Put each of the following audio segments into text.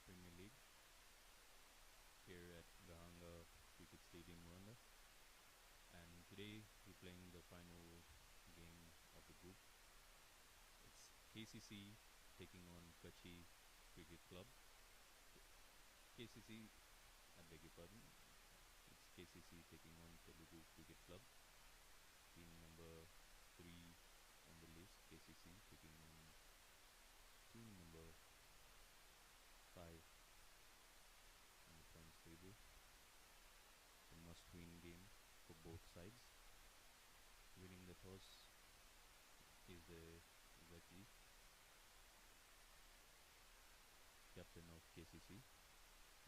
Premier League here at Gahanga Cricket Stadium, Rwanda. And today we're playing the final game of the group. It's KCC taking on Kachi Cricket Club. KCC, I beg your pardon. It's KCC taking on Telugu Cricket Club. Team number 3 on the list. KCC taking on team number 5 on the points table. It's a must-win game for both sides. Winning the toss is the Gachi, captain of KCC,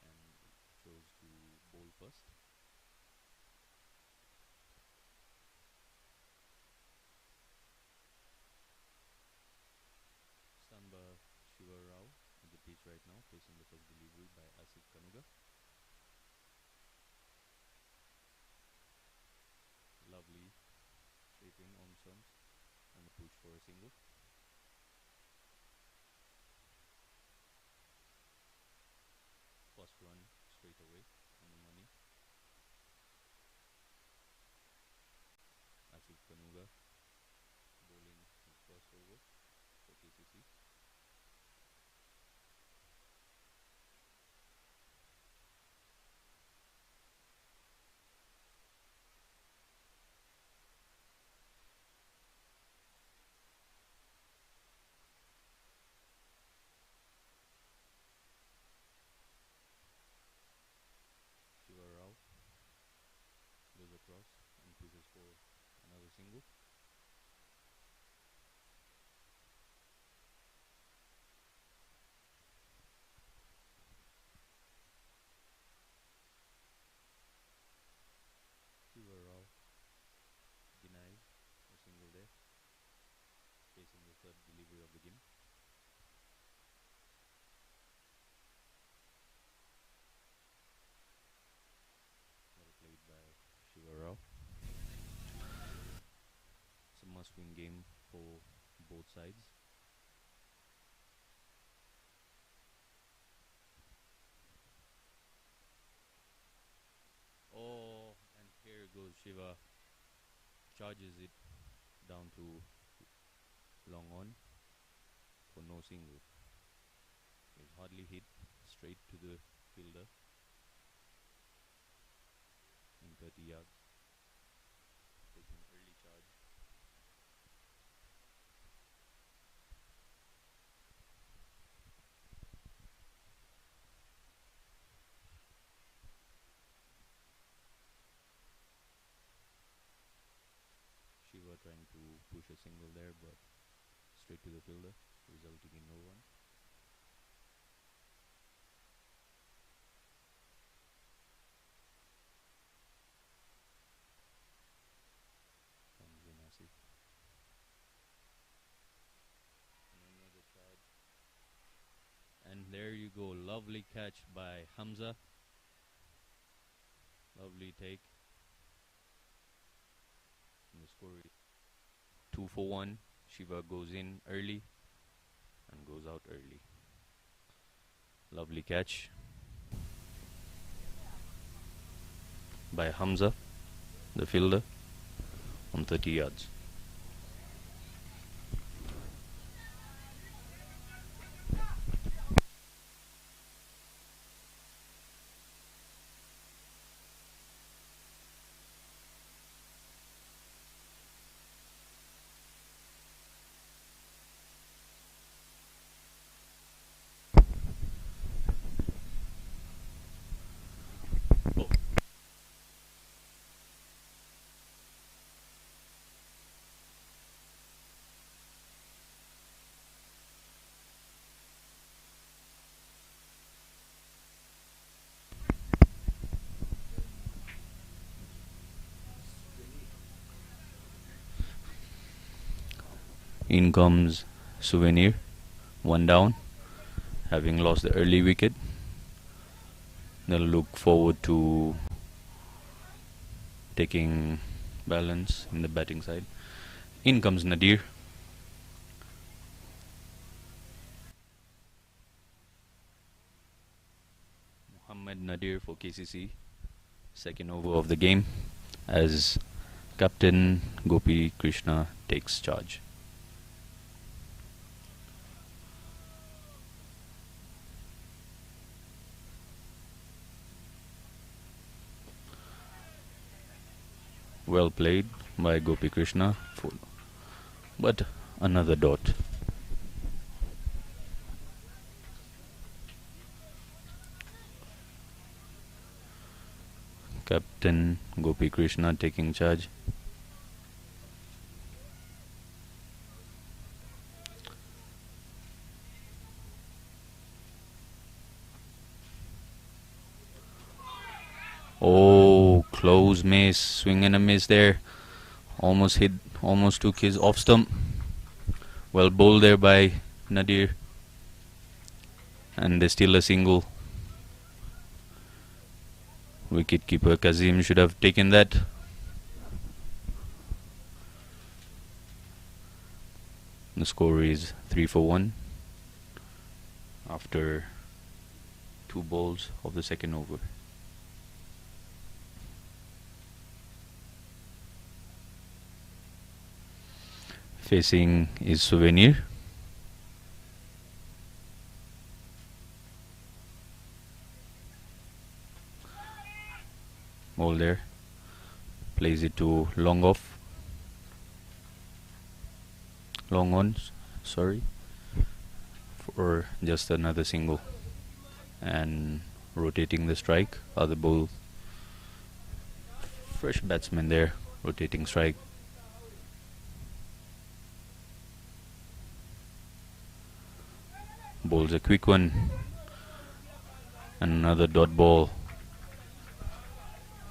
and chose to bowl first. Samba Shiva Rao at the pitch right now, facing the first delivery by Asif Kanuga. Lovely straight in on stumps and a push for a single. First run straight away on the money. Asif Kanuga bowling his first over for KCC. Shiva Rao goes across and pushes for another single. Shiva Rao denies a single there, facing the third delivery of the game. Well played by Shiva Rao. It's a must-win game for both sides. Oh, and here goes Shiva. Charges it down to long on for no single. It's hardly hit, straight to the fielder in 30 yards, taking early charge. Shiva trying to push a single there, but straight to the fielder, resulting in no run. Comes in Asif. And another charge. And there you go, lovely catch by Hamza. Lovely take. And the score is 2 for 1. Shiva goes in early and goes out early. Lovely catch by Hamza, the fielder, on 30 yards. In comes Souvenir, one down, having lost the early wicket. They'll look forward to taking balance in the batting side. In comes Nadir. Mohammad Nadir for KCC. Second over of the game as Captain Gopi Krishna takes charge. Well played by Gopi Krishna, but another dot. Captain Gopi Krishna taking charge. Oh, close miss, swing and a miss there. Almost took his off stump. Well bowled there by Nadir. And they steal a single. Wicketkeeper Kazim should have taken that. The score is 3 for 1 after 2 balls of the second over. Facing is Souvenir. Ball there. Plays it to long off. Long on, sorry. For just another single. And rotating the strike. Other ball. Fresh batsman there. Rotating strike. Bowls a quick one. And another dot ball.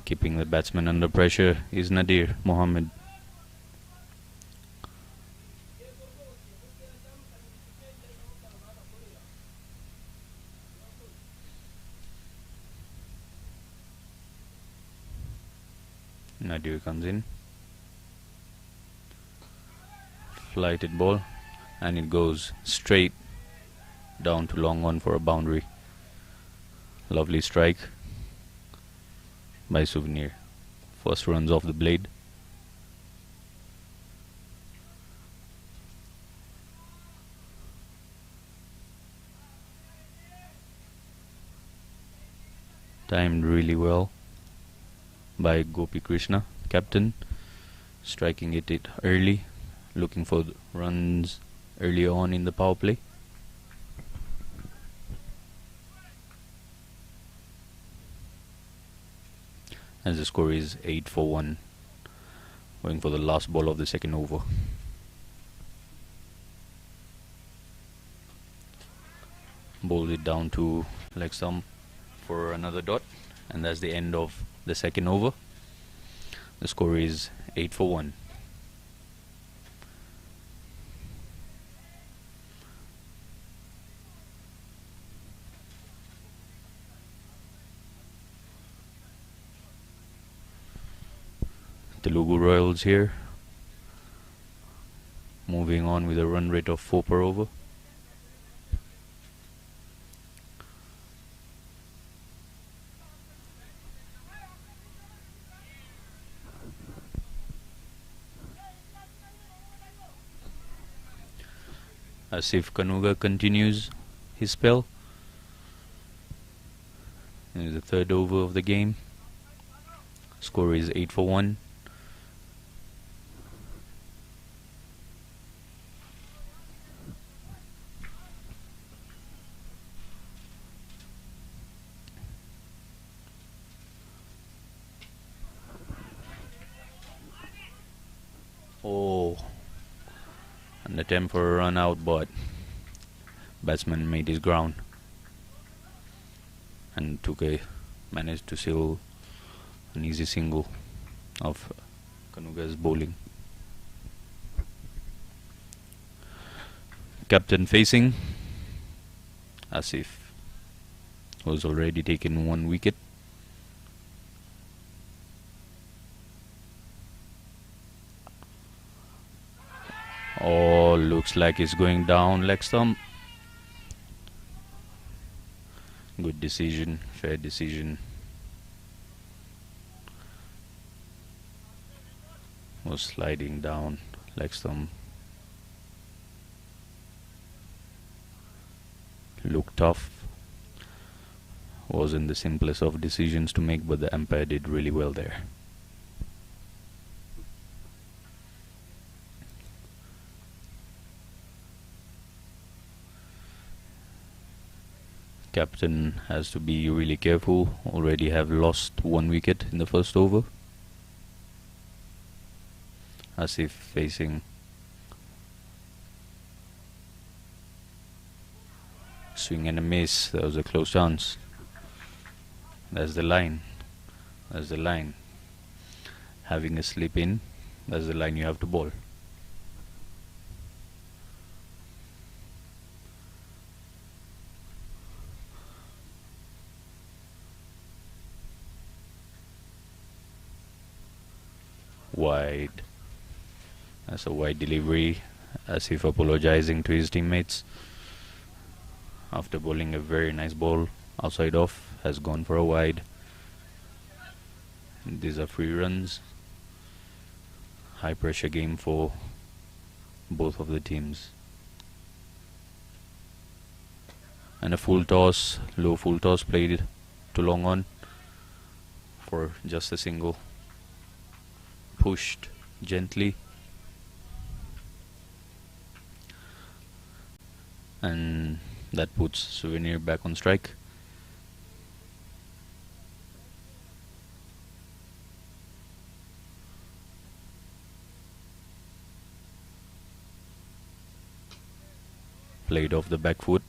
Keeping the batsman under pressure is Nadir Mohammed. Nadir comes in. Flighted ball. And it goes straight down to long on for a boundary. Lovely strike by Souvenir. First runs off the blade. Timed really well by Gopi Krishna, captain. Striking it early, looking for runs early on in the power play. As the score is 8 for 1, going for the last ball of the second over. Bowled it down to leg stump for another dot, and that's the end of the second over. The score is 8 for 1. Telugu Royals here, moving on with a run rate of 4 per over. Asif Kanuga continues his spell. This is the third over of the game. Score is 8 for 1. Oh, an attempt for a run out, but batsman made his ground and managed to seal an easy single of Kanuga's bowling. Captain facing Asif, who's already taken 1 wicket. Oh, looks like it's going down leg stump. Good decision, fair decision. Was sliding down like some. Looked tough. Wasn't the simplest of decisions to make, but the umpire did really well there. Captain has to be really careful. Already have lost 1 wicket in the first over. Asif facing swing and a miss. That was a close chance. That's the line. That's the line. Having a slip in, that's the line you have to bowl. Wide. That's a wide delivery, as if apologizing to his teammates. After bowling a very nice ball outside off, has gone for a wide. These are free runs. High pressure game for both of the teams. And a full toss, low full toss played to long on for just a single. Pushed gently. And that puts Souvenir back on strike. Played off the back foot,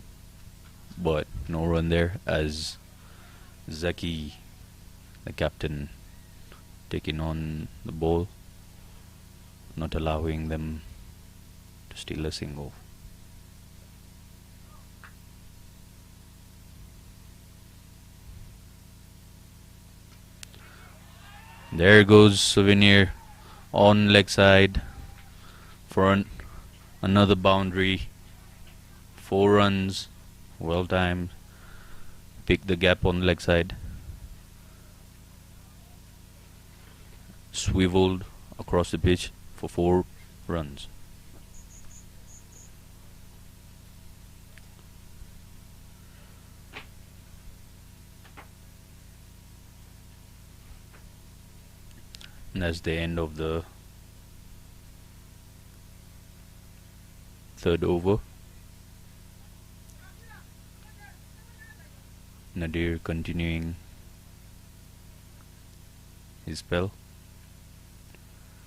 but no run there as Zaki, the captain, taking on the ball, not allowing them to steal a single. There goes Souvenir on leg side for another boundary. 4 runs, well timed. Pick the gap on the leg side. Swiveled across the pitch for 4 runs. And that's the end of the 3rd over. Nadir continuing his spell.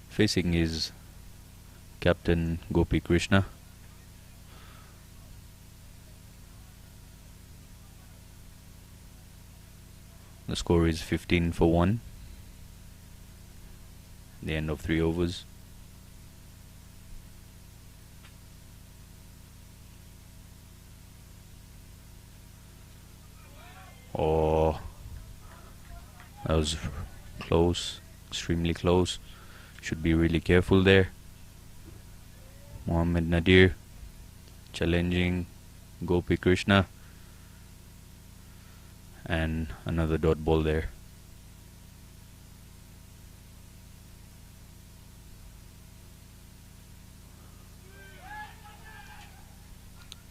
Facing his captain Gopi Krishna. The score is 15 for 1. The end of 3 overs. Oh, that was close, extremely close. Should be really careful there. Mohammed Nadir challenging Gopi Krishna. And another dot ball there.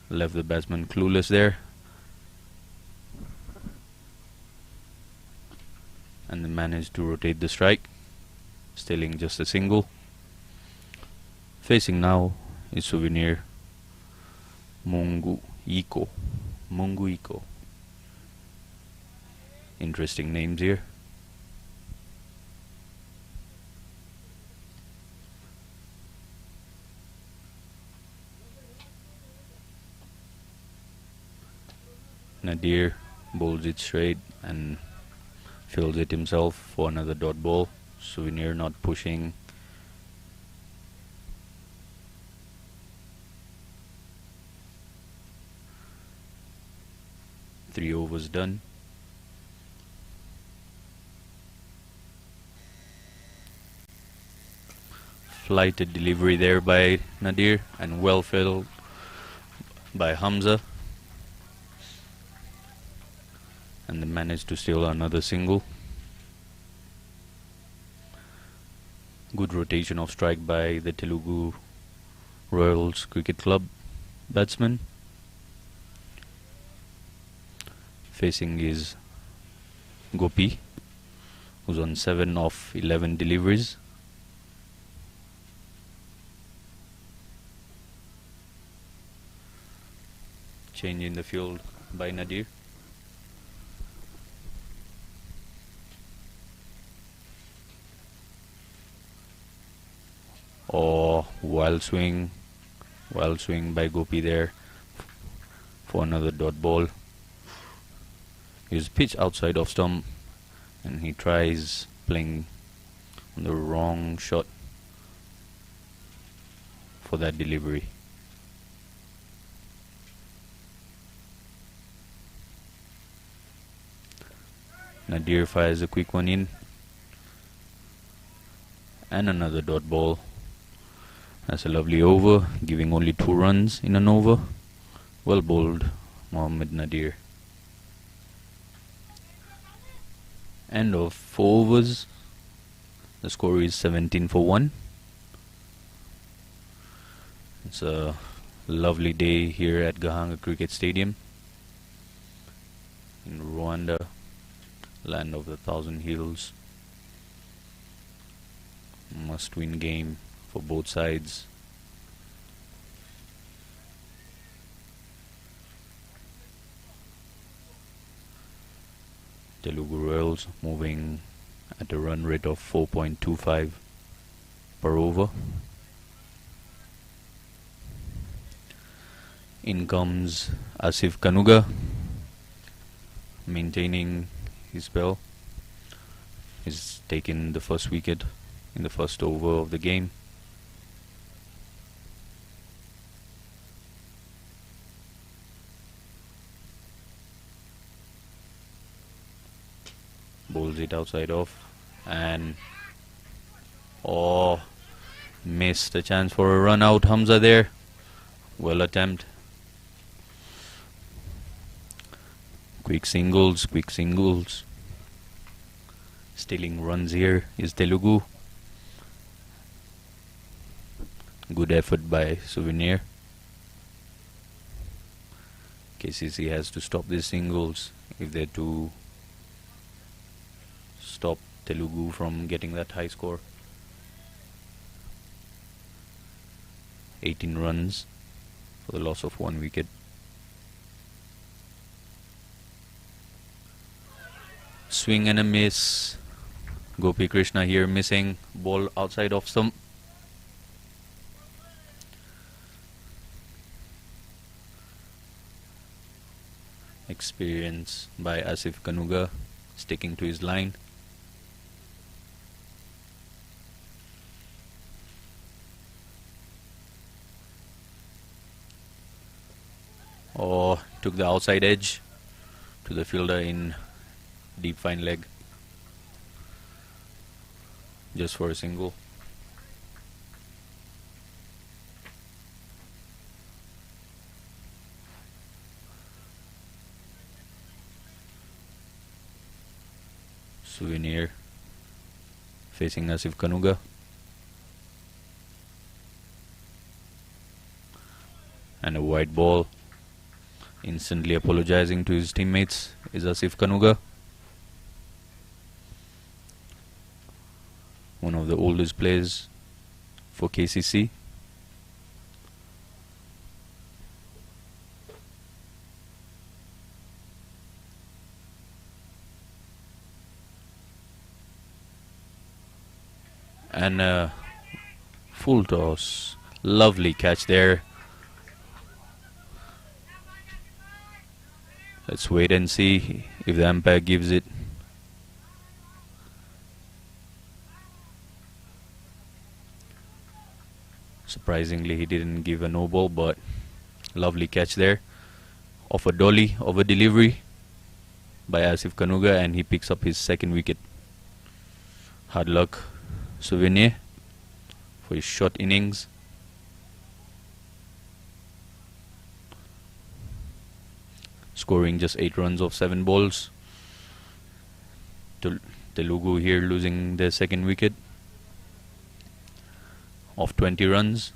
Left the batsman clueless there. And they managed to rotate the strike, stealing just a single. Facing now is Souvenir Mungu Iko. Interesting names here. Nadir bowls it straight and fills it himself for another dot ball. Souvenir not pushing. Three overs done. Flighted delivery there by Nadir and well filled by Hamza. and they managed to steal another single. Good rotation of strike by the Telugu Royals Cricket Club batsman. Facing is Gopi, who's on 7 of 11 deliveries. Change in the field by Nadir. Oh, wild swing by Gopi there for another dot ball. He's pitched outside of stump and he tries playing on the wrong shot for that delivery. Nadir fires a quick one in and another dot ball. That's a lovely over, giving only 2 runs in an over. Well bowled, Mohammad Nadir. End of 4 overs. The score is 17 for 1. It's a lovely day here at Gahanga Cricket Stadium in Rwanda, land of the thousand hills. Must-win game for both sides. Telugu Royals moving at a run rate of 4.25 per over. In comes Asif Kanuga, maintaining his spell. He's taken the first wicket in the first over of the game. Bowls it outside off and missed a chance for a run out. Hamza there. Well attempt. Quick singles. Stealing runs here is Telugu. Good effort by Souvenir. KCC has to stop these singles if they're to stop Telugu from getting that high score. 18 runs for the loss of 1 wicket. Swing and a miss. Gopi Krishna here missing. Ball outside of stump. Experience by Asif Kanuga, sticking to his line. Took the outside edge to the fielder in deep fine leg, just for a single. Souvenir facing Asif Kanuga. And a white ball. Instantly apologizing to his teammates is Asif Kanuga. One of the oldest players for KCC. And a full toss. Lovely catch there. Let's wait and see if the umpire gives it. Surprisingly, he didn't give a no ball, but lovely catch there. Off a dolly, of a delivery by Asif Kanuga, and he picks up his second wicket. Hard luck, Souvenir, for his short innings. Scoring just 8 runs off 7 balls. Telugu here losing their second wicket of 20 runs.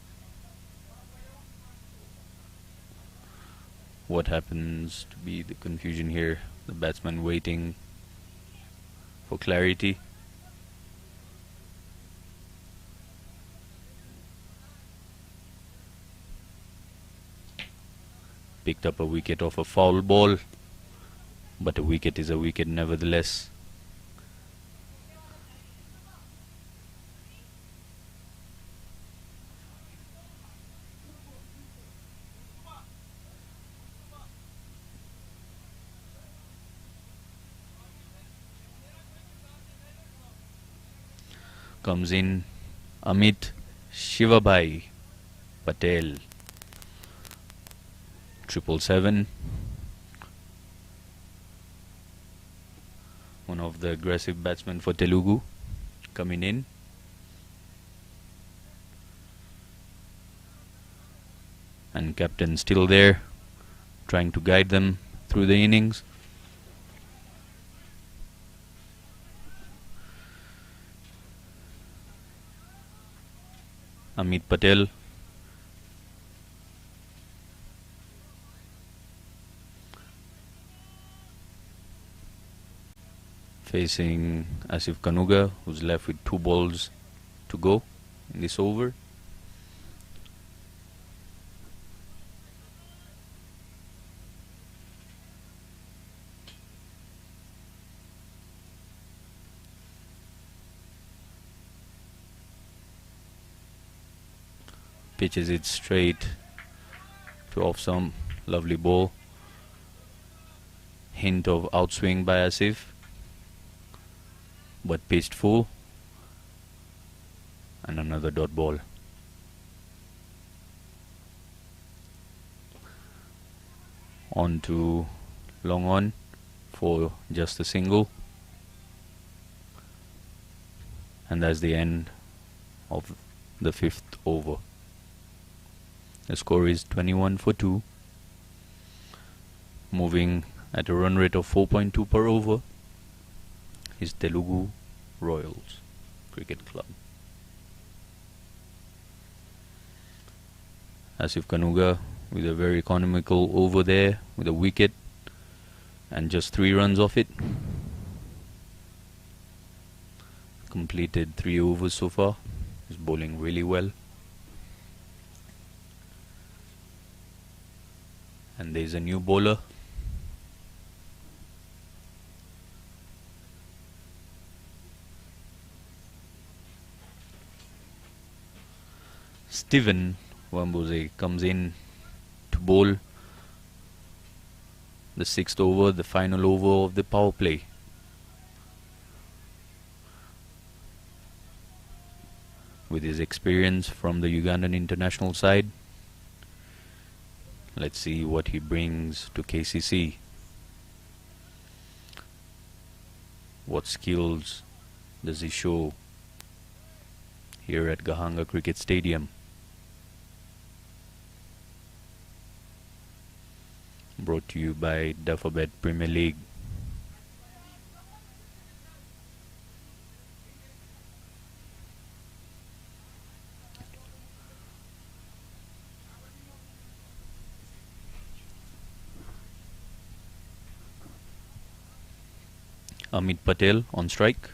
What happens to be the confusion here? The batsman waiting for clarity. Picked up a wicket off a foul ball, but a wicket is a wicket nevertheless. Comes in Amit Shivabhai Patel. 777. One of the aggressive batsmen for Telugu coming in. And captain still there, trying to guide them through the innings. Amit Patel. Facing Asif Kanuga, who's left with 2 balls to go in this over. Pitches it straight to off some lovely ball. Hint of outswing by Asif, but pitched full, and another dot ball. On to long on for just a single, and that's the end of the 5th over. The score is 21 for 2, moving at a run rate of 4.2 per over. Is Telugu Royals Cricket Club. Asif Kanuga with a very economical over there with a wicket and just 3 runs off it. Completed 3 overs so far. He's bowling really well. And there's a new bowler. Steven Wambose comes in to bowl the 6th over, the final over of the power play. With his experience from the Ugandan international side, let's see what he brings to KCC. What skills does he show here at Gahanga Cricket Stadium? Brought to you by Duffabet Premier League. Amit Patel on strike,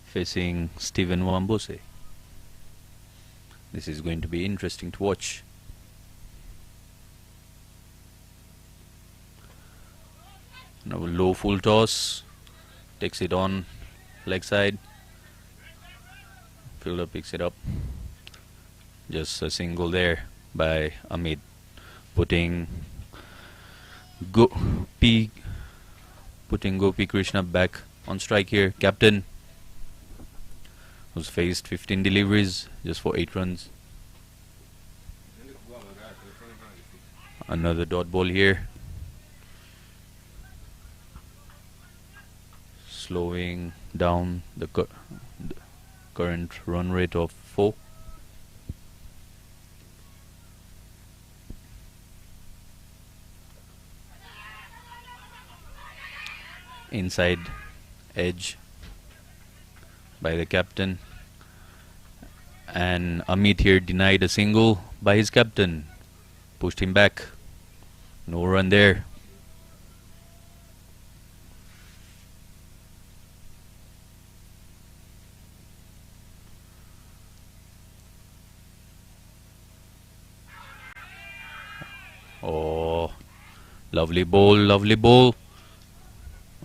facing Steven Wambose. This is going to be interesting to watch. Now low full toss, takes it on leg side. Fielder picks it up. Just a single there by Amit, putting Gopi Krishna back on strike here. Captain, who's faced 15 deliveries just for 8 runs. Another dot ball here. Slowing down the current run rate of 4. inside edge by the captain, and Amit here denied a single by his captain, pushed him back, no run there. Oh, lovely ball.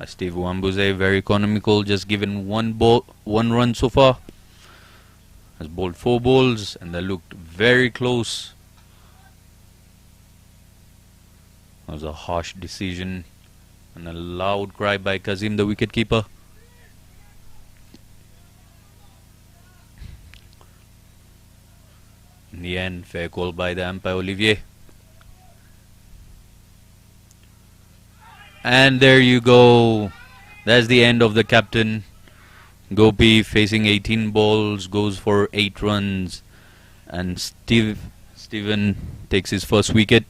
Steve Wambuze, very economical, just given one run so far. Has bowled 4 balls and they looked very close. That was a harsh decision and a loud cry by Kazim, the wicketkeeper. In the end, fair call by the umpire Olivier. And there you go. That's the end of the captain. Gopi facing 18 balls, goes for 8 runs. And Steven takes his first wicket.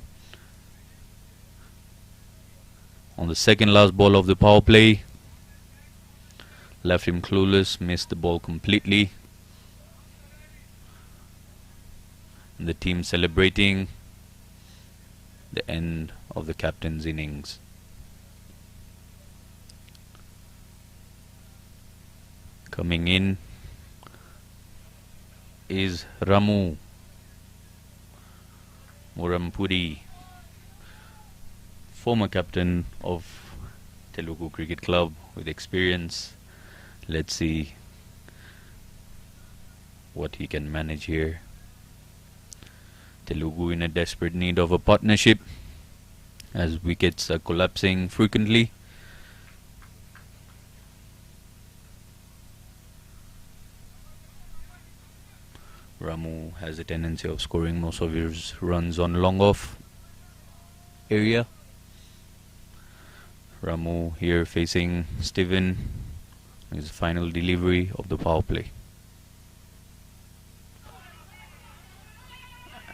On the second last ball of the power play. Left him clueless, missed the ball completely. And the team celebrating the end of the captain's innings. Coming in is Ramu Murampuri, former captain of Telugu Cricket Club with experience. Let's see what he can manage here. Telugu in a desperate need of a partnership as wickets are collapsing frequently. Ramu has a tendency of scoring most of his runs on long off area. Ramu here facing Steven, his final delivery of the power play.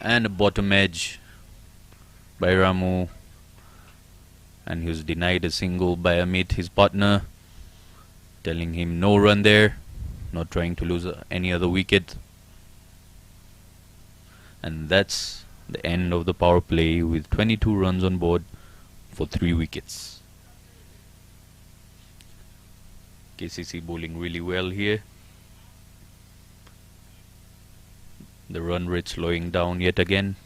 And a bottom edge by Ramu, and he was denied a single by Amit, his partner, telling him no run there, not trying to lose any other wicket. And that's the end of the power play with 22 runs on board for 3 wickets. KCC bowling really well here. The run rate slowing down yet again.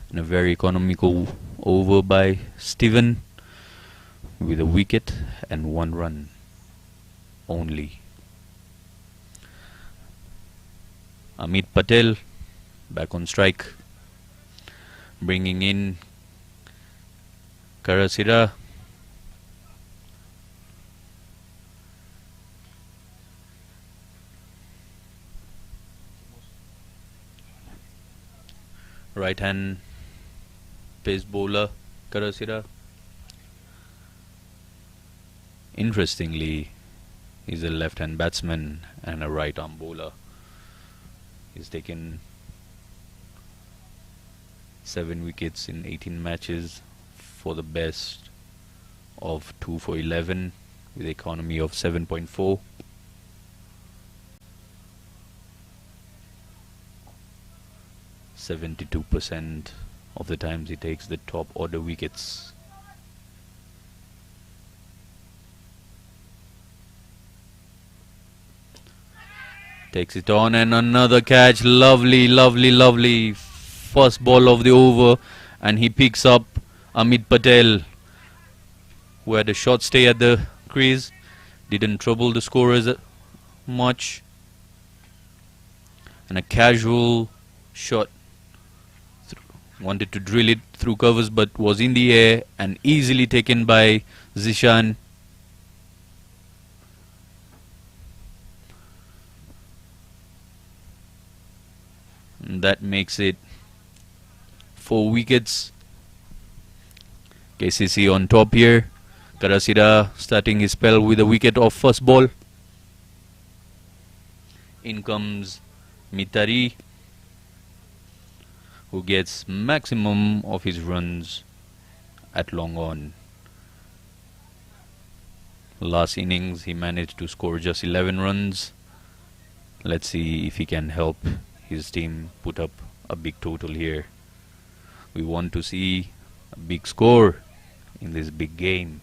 And a very economical over by Steven with a wicket and 1 run only. Amit Patel back on strike, bringing in Karasira. Right hand pace bowler Karasira. Interestingly, he's a left hand batsman and a right arm bowler. He's taken 7 wickets in 18 matches for the best of 2 for 11 with economy of 7.4. %72% of the times he takes the top order wickets. Takes it on and another catch. Lovely. First ball of the over, and he picks up Amit Patel, who had a short stay at the crease. Didn't trouble the scorers much. And a casual shot. Wanted to drill it through covers, but was in the air and easily taken by Zeeshan. That makes it 4 wickets. KCC on top here. Karasira starting his spell with a wicket off first ball. In comes Mitari, who gets maximum of his runs at long on. Last innings he managed to score just 11 runs. Let's see if he can help his team put up a big total here. We want to see a big score in this big game.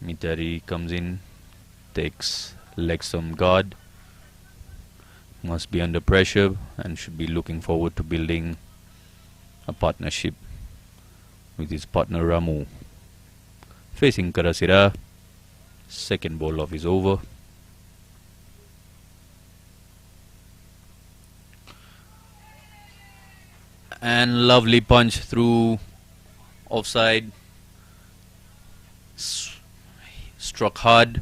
Mitari comes in, takes leg stump guard, must be under pressure and should be looking forward to building a partnership with his partner Ramu. Facing Karasira, second ball of his over. And lovely punch through offside. Struck hard.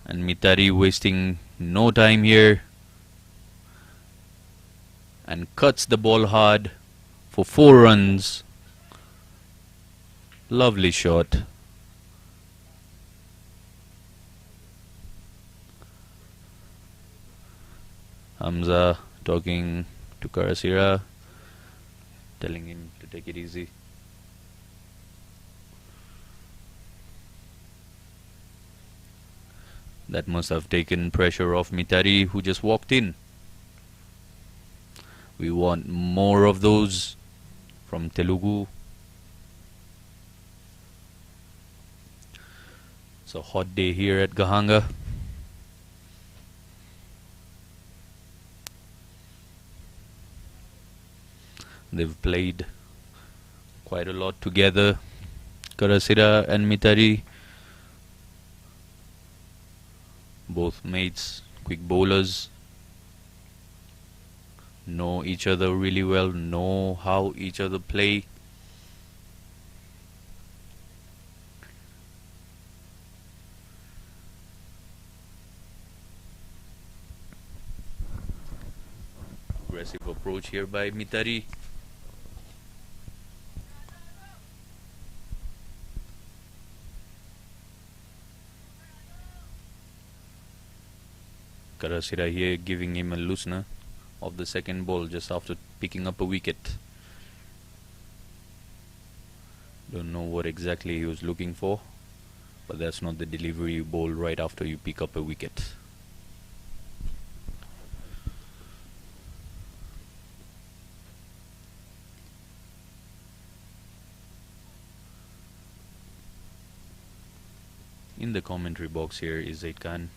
And Mitari wasting no time here. And cuts the ball hard for 4 runs. Lovely shot. Hamza talking to Karasira, telling him to take it easy. That must have taken pressure off Mitari, who just walked in. We want more of those from Telugu. It's a hot day here at Gahanga. They've played quite a lot together, Karasira and Mitari. Both mates, quick bowlers, know each other really well, know how each other play. Aggressive approach here by Mitari. Karasira here giving him a loosener of the second ball just after picking up a wicket. Don't know what exactly he was looking for, but that's not the delivery ball right after you pick up a wicket. In the commentary box here is Zeeshan Khan.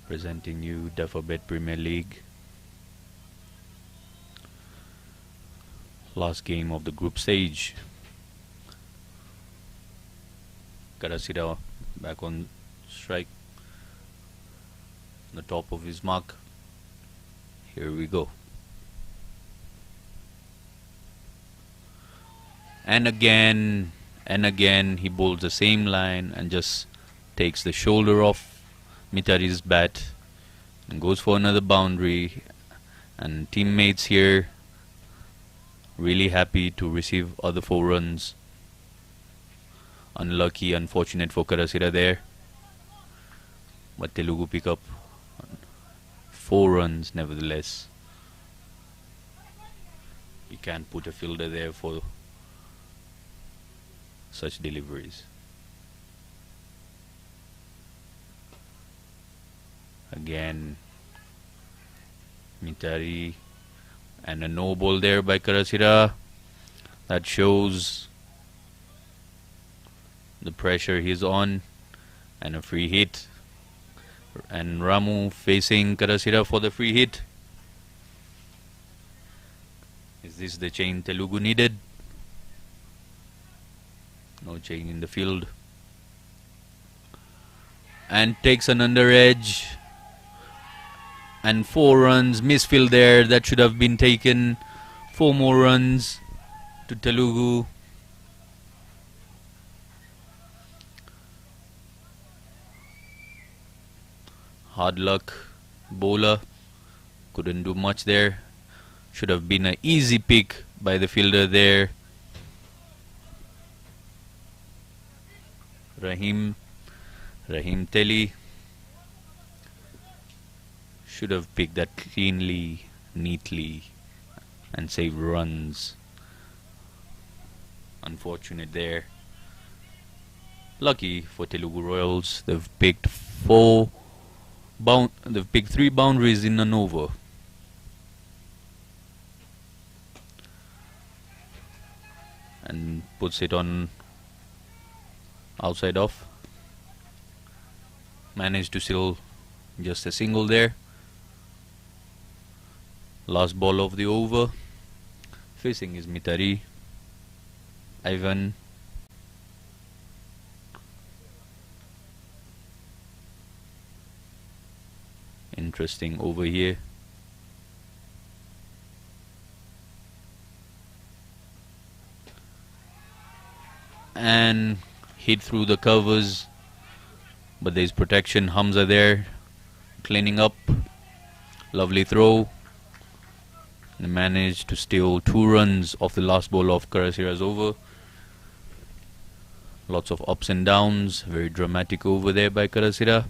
Presenting you Dafabet Premier League. Last game of the group stage. Karasira back on strike. On the top of his mark. Here we go. And again he bowls the same line and just takes the shoulder off Mitari's bat and goes for another boundary, and teammates here really happy to receive other 4 runs. Unlucky, unfortunate for Karasira there, but Telugu pick up 4 runs nevertheless. You can't put a fielder there for such deliveries. Again, Mitari, and a no ball there by Karasira. That shows the pressure he's on, and a free hit. And Ramu facing Karasira for the free hit. Is this the change Telugu needed? No change in the field. And takes an under edge. And 4 runs, misfield there, that should have been taken. 4 more runs to Telugu. Hard luck bowler, couldn't do much there. Should have been an easy pick by the fielder there. Rahim Teli should have picked that cleanly, neatly, and saved runs. Unfortunate there. Lucky for Telugu Royals, they've picked three boundaries in an over. And puts it on outside off. Managed to seal just a single there. Last ball of the over. Facing is Mitari. Ivan. Interesting over here. And hit through the covers, but there's protection. Hamza there cleaning up. Lovely throw. They managed to steal 2 runs off the last ball of Karasira's over. Lots of ups and downs. Very dramatic over there by Karasira.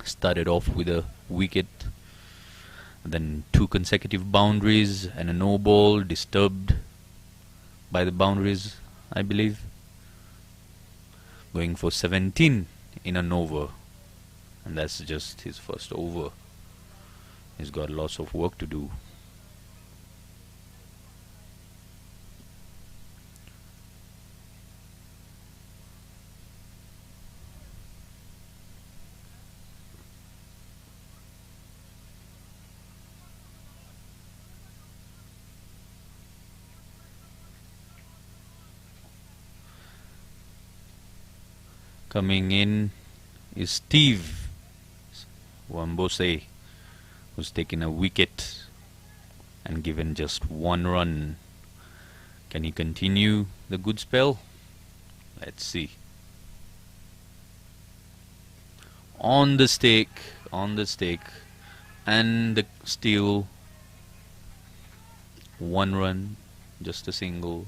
Started off with a wicket, then 2 consecutive boundaries and a no ball, disturbed by the boundaries, I believe. Going for 17 in an over, and that's just his first over. He's got lots of work to do. Coming in is Steve Wambose, who's taken a wicket and given just 1 run. Can he continue the good spell? Let's see. On the stake, and the steal. 1 run, just a single,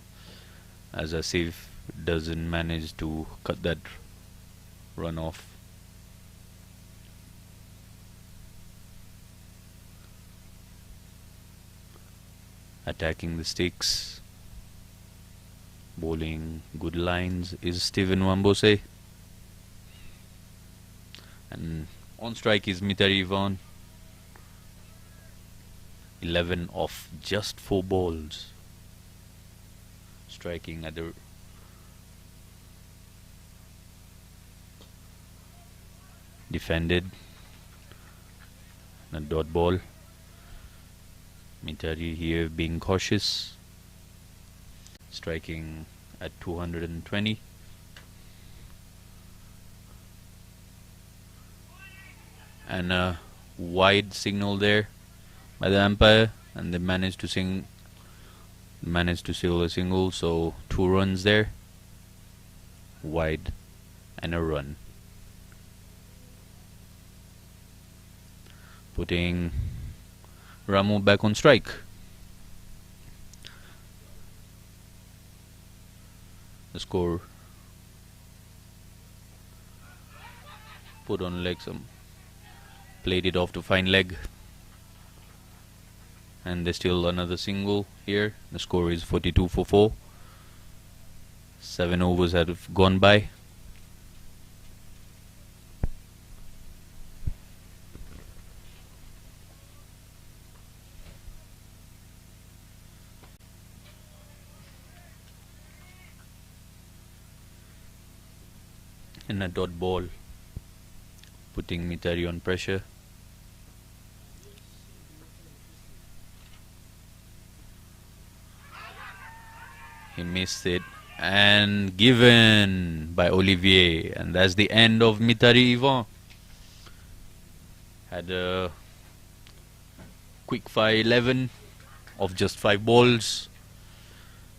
as Asif doesn't manage to cut that run off. Attacking the sticks, bowling good lines is Steven Wambose, and on strike is Mitari Ivan. 11 off just 4 balls, striking at the defended. A dot ball. Mitari here being cautious, striking at 220. And a wide signal there by the umpire, and they managed to seal a single, so 2 runs there, wide, and a run. Putting Ramu back on strike. The score put on leg, played it off to fine leg, and there's still another single here. The score is 42 for 4. 7 overs have gone by. And a dot ball, putting Mitari on pressure. He missed it, and given by Olivier, and that's the end of Mitari Ivan. Had a quick fire 11 of just 5 balls.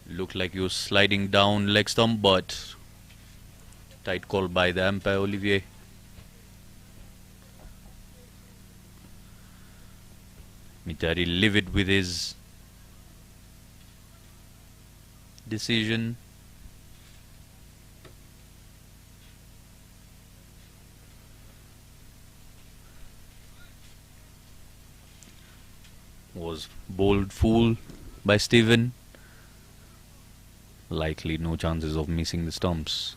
Looked like he was sliding down leg stump, but tight call by the umpire Olivier. Mitari livid with his decision. was bowled full by Steven. Likely no chances of missing the stumps.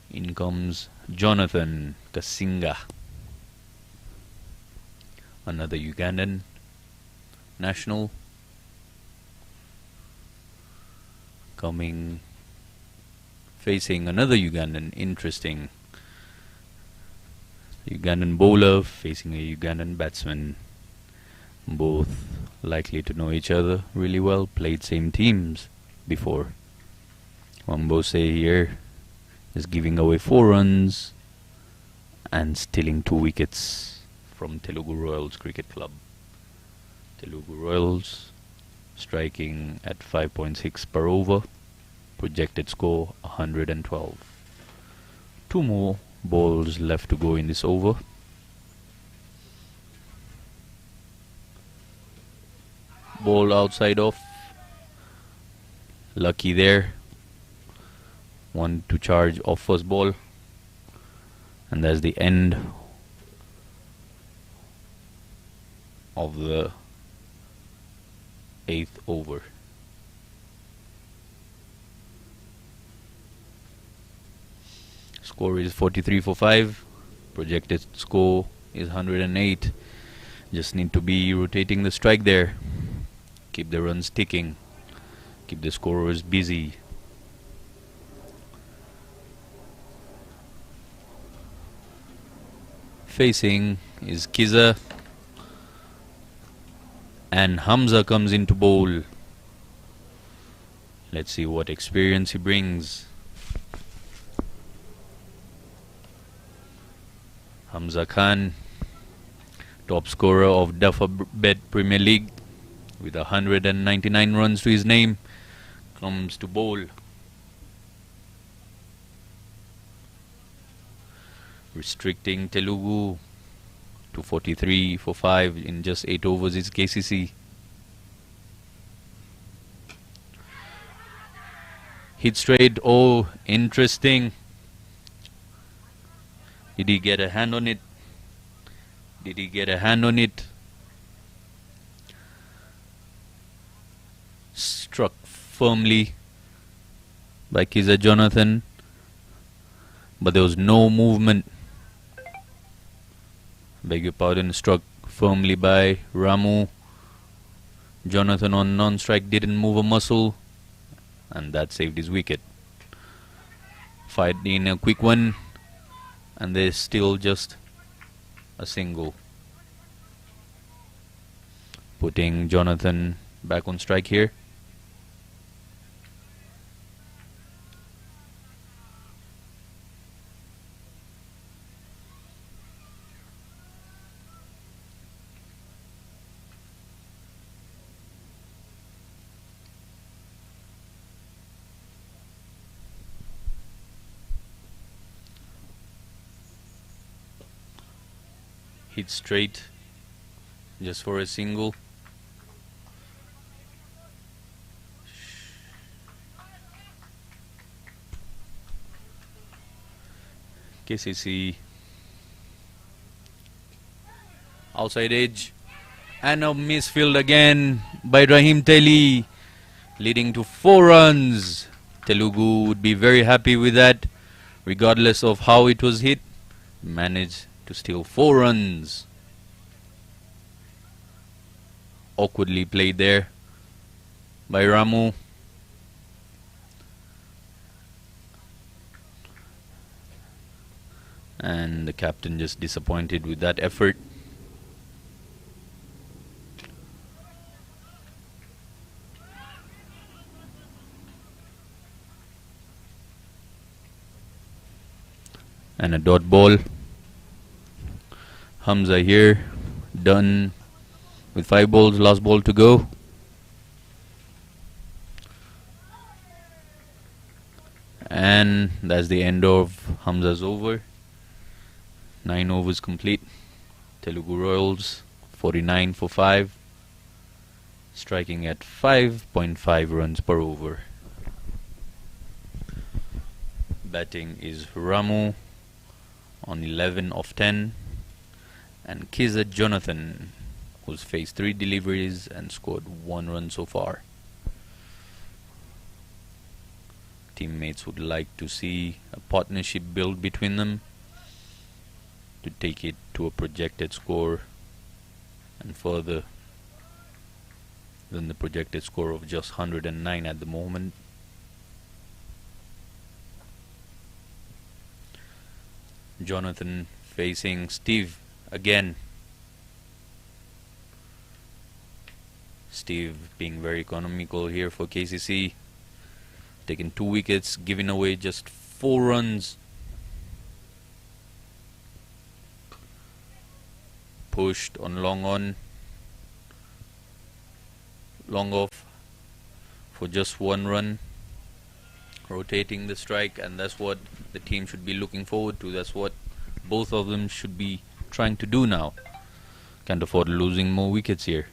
In comes Jonathan Kasinga, another Ugandan national, facing another Ugandan. Interesting. Ugandan bowler facing a Ugandan batsman. Both likely to know each other really well, played same teams before. Wambose here is giving away 4 runs and stealing 2 wickets from Telugu Royals Cricket Club. Telugu Royals striking at 5.6 per over, projected score 112. 2 more balls left to go in this over. Ball outside off, lucky there. 1 to charge off first ball, and that's the end of the 8th over. Score is 43 for 5. Projected score is 108. Just need to be rotating the strike there. Keep the runs ticking. Keep the scorers busy. Facing is Kiza, and Hamza comes into bowl. Let's see what experience he brings. Hamza Khan, top scorer of Dufferbet Premier League with 199 runs to his name, comes to bowl. Restricting Telugu to 43 for 5 in just 8 overs is KCC. Hit straight. Oh, interesting. Did he get a hand on it? Did he get a hand on it? Struck firmly by Kiza Jonathan, but there was no movement. Beg your pardon, struck firmly by Ramu. Jonathan on non-strike didn't move a muscle, and that saved his wicket. Fired in a quick one, and there's still just a single, putting Jonathan back on strike here. Hit straight just for a single. KCC outside edge, and a misfield again by Rahim Teli, leading to 4 runs. Telugu would be very happy with that, regardless of how it was hit. Managed to steal 4 runs. Awkwardly played there by Ramu. And the captain just disappointed with that effort. And a dot ball. Hamza here, done with 5 balls, last ball to go. And that's the end of Hamza's over. 9 overs complete. Telugu Royals 49 for 5, striking at 5.5 runs per over. Batting is Ramu on 11 of 10, and Kizza Jonathan, who's faced 3 deliveries and scored 1 run so far. Teammates would like to see a partnership built between them to take it to a projected score and further than the projected score of just 109 at the moment. Jonathan facing Steve again. Steve being very economical here for KCC, taking 2 wickets, giving away just 4 runs. Pushed on, long off for just 1 run, rotating the strike, and that's what the team should be looking forward to. That's what both of them should be trying to do now. Can't afford losing more wickets here.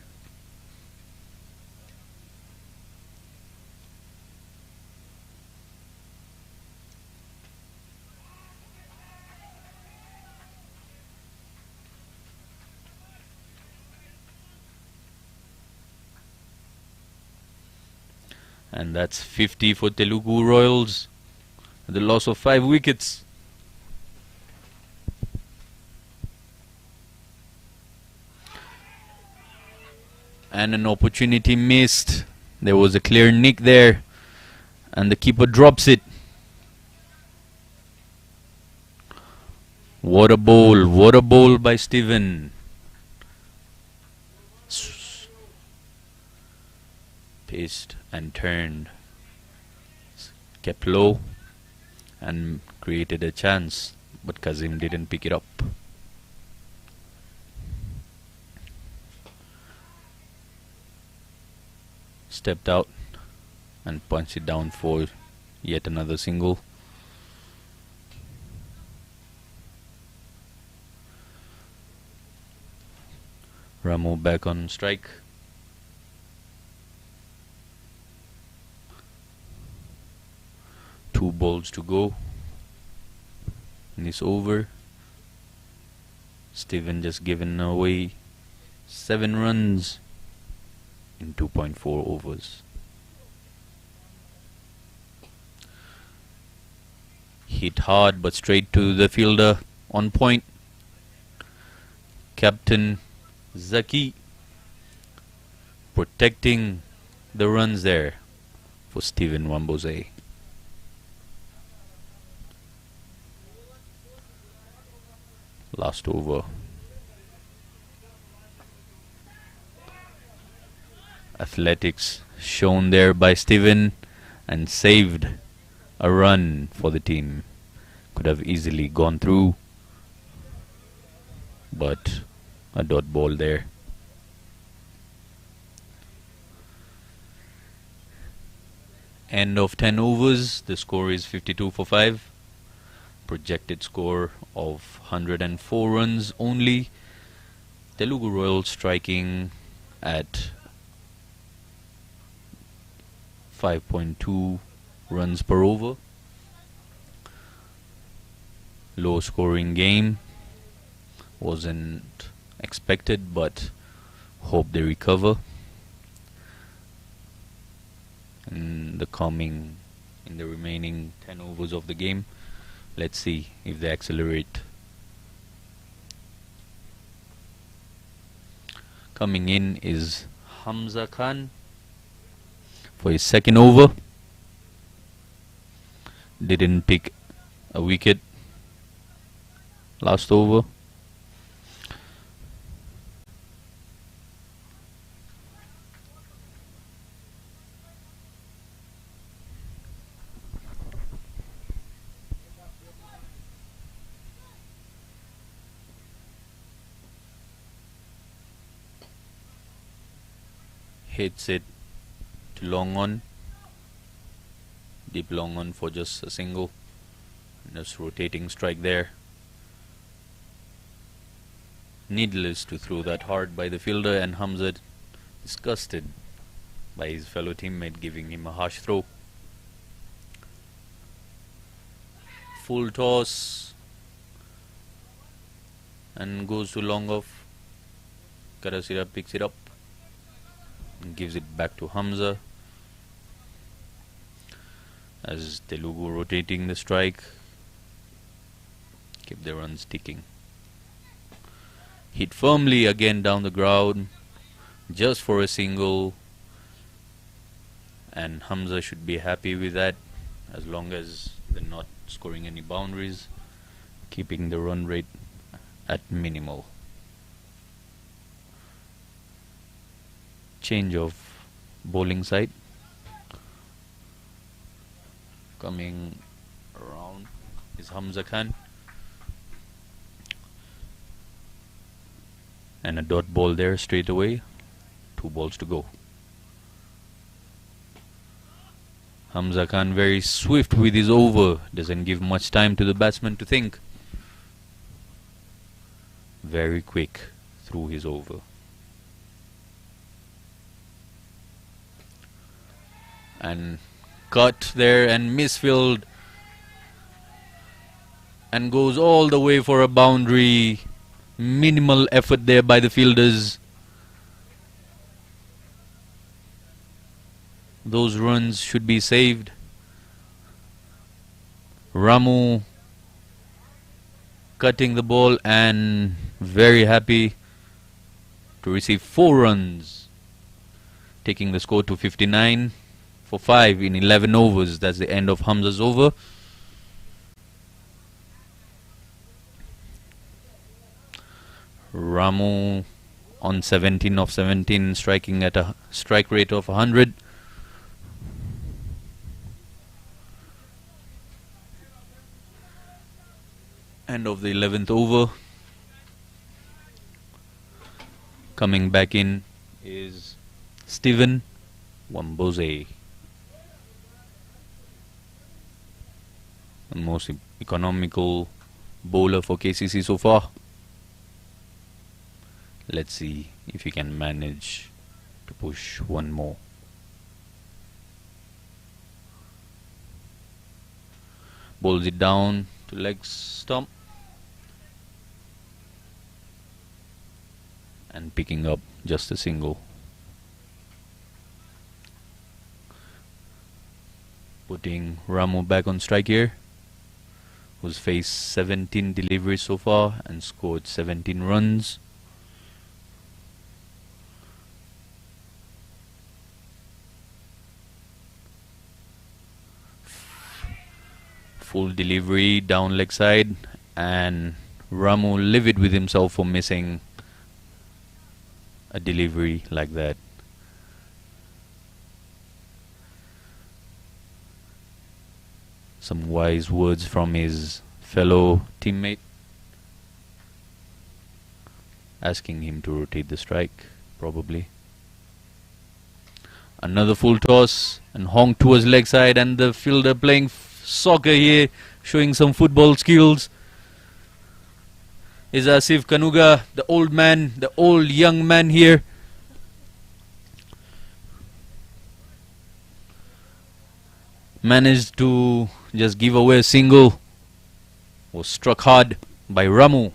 And that's 50 for Telugu Royals, the loss of 5 wickets. And an opportunity missed. There was a clear nick there, and the keeper drops it. What a bowl by Steven. Paced and turned, kept low and created a chance, but Kazim didn't pick it up. Stepped out and punched it down for yet another single. Ramu back on strike. Two balls to go in this over. Steven just given away 7 runs in 2.4 overs. Hit hard but straight to the fielder, on point. Captain Zaki protecting the runs there for Steven Wambose. Last over. Athletics shown there by Steven and saved a run for the team. Could have easily gone through, but a dot ball there. End of 10 overs. The score is 52 for 5. Projected score of 104 runs only. Telugu Royals striking at 5.2 runs per over. Low scoring game. Wasn't expected, but hope they recover in the remaining 10 overs of the game. Let's see if they accelerate. Coming in is Hamza Khan for his second over. Didn't pick a wicket last over. Hits it to long on, deep long on for just a single. Just rotating strike there. Needless to throw that hard by the fielder, and Hamza disgusted by his fellow teammate giving him a harsh throw. Full toss and goes to long off. Karasira picks it up and gives it back to Hamza as Telugu rotating the strike. Keep the runs ticking. Hit firmly again down the ground just for a single, and Hamza should be happy with that as long as they're not scoring any boundaries, keeping the run rate at minimal. Change of bowling side. Coming around is Hamza Khan, and a dot ball there straight away. 2 balls to go. Hamza Khan very swift with his over, doesn't give much time to the batsman to think. Very quick through his over. And cut there and misfilled, and goes all the way for a boundary. Minimal effort there by the fielders. Those runs should be saved. Ramu cutting the ball and very happy to receive 4 runs, taking the score to 59 for 5 in 11 overs. That's the end of Hamza's over. Ramu on 17 of 17, striking at a strike rate of 100. End of the 11th over. Coming back in is Steven Wambose, the most economical bowler for KCC so far. Let's see if he can manage to push one more. Bowls it down to leg stump and picking up just a single. Putting Ramu back on strike here, who's faced 17 deliveries so far and scored 17 runs. Full delivery down leg side, and Ramu livid with himself for missing a delivery like that. Some wise words from his fellow teammate, asking him to rotate the strike, probably. Another full toss and honk towards leg side, and the fielder playing soccer here, showing some football skills, is Asif Kanuga, the old man, the old young man here. Managed to just give away a single. Was struck hard by Ramu.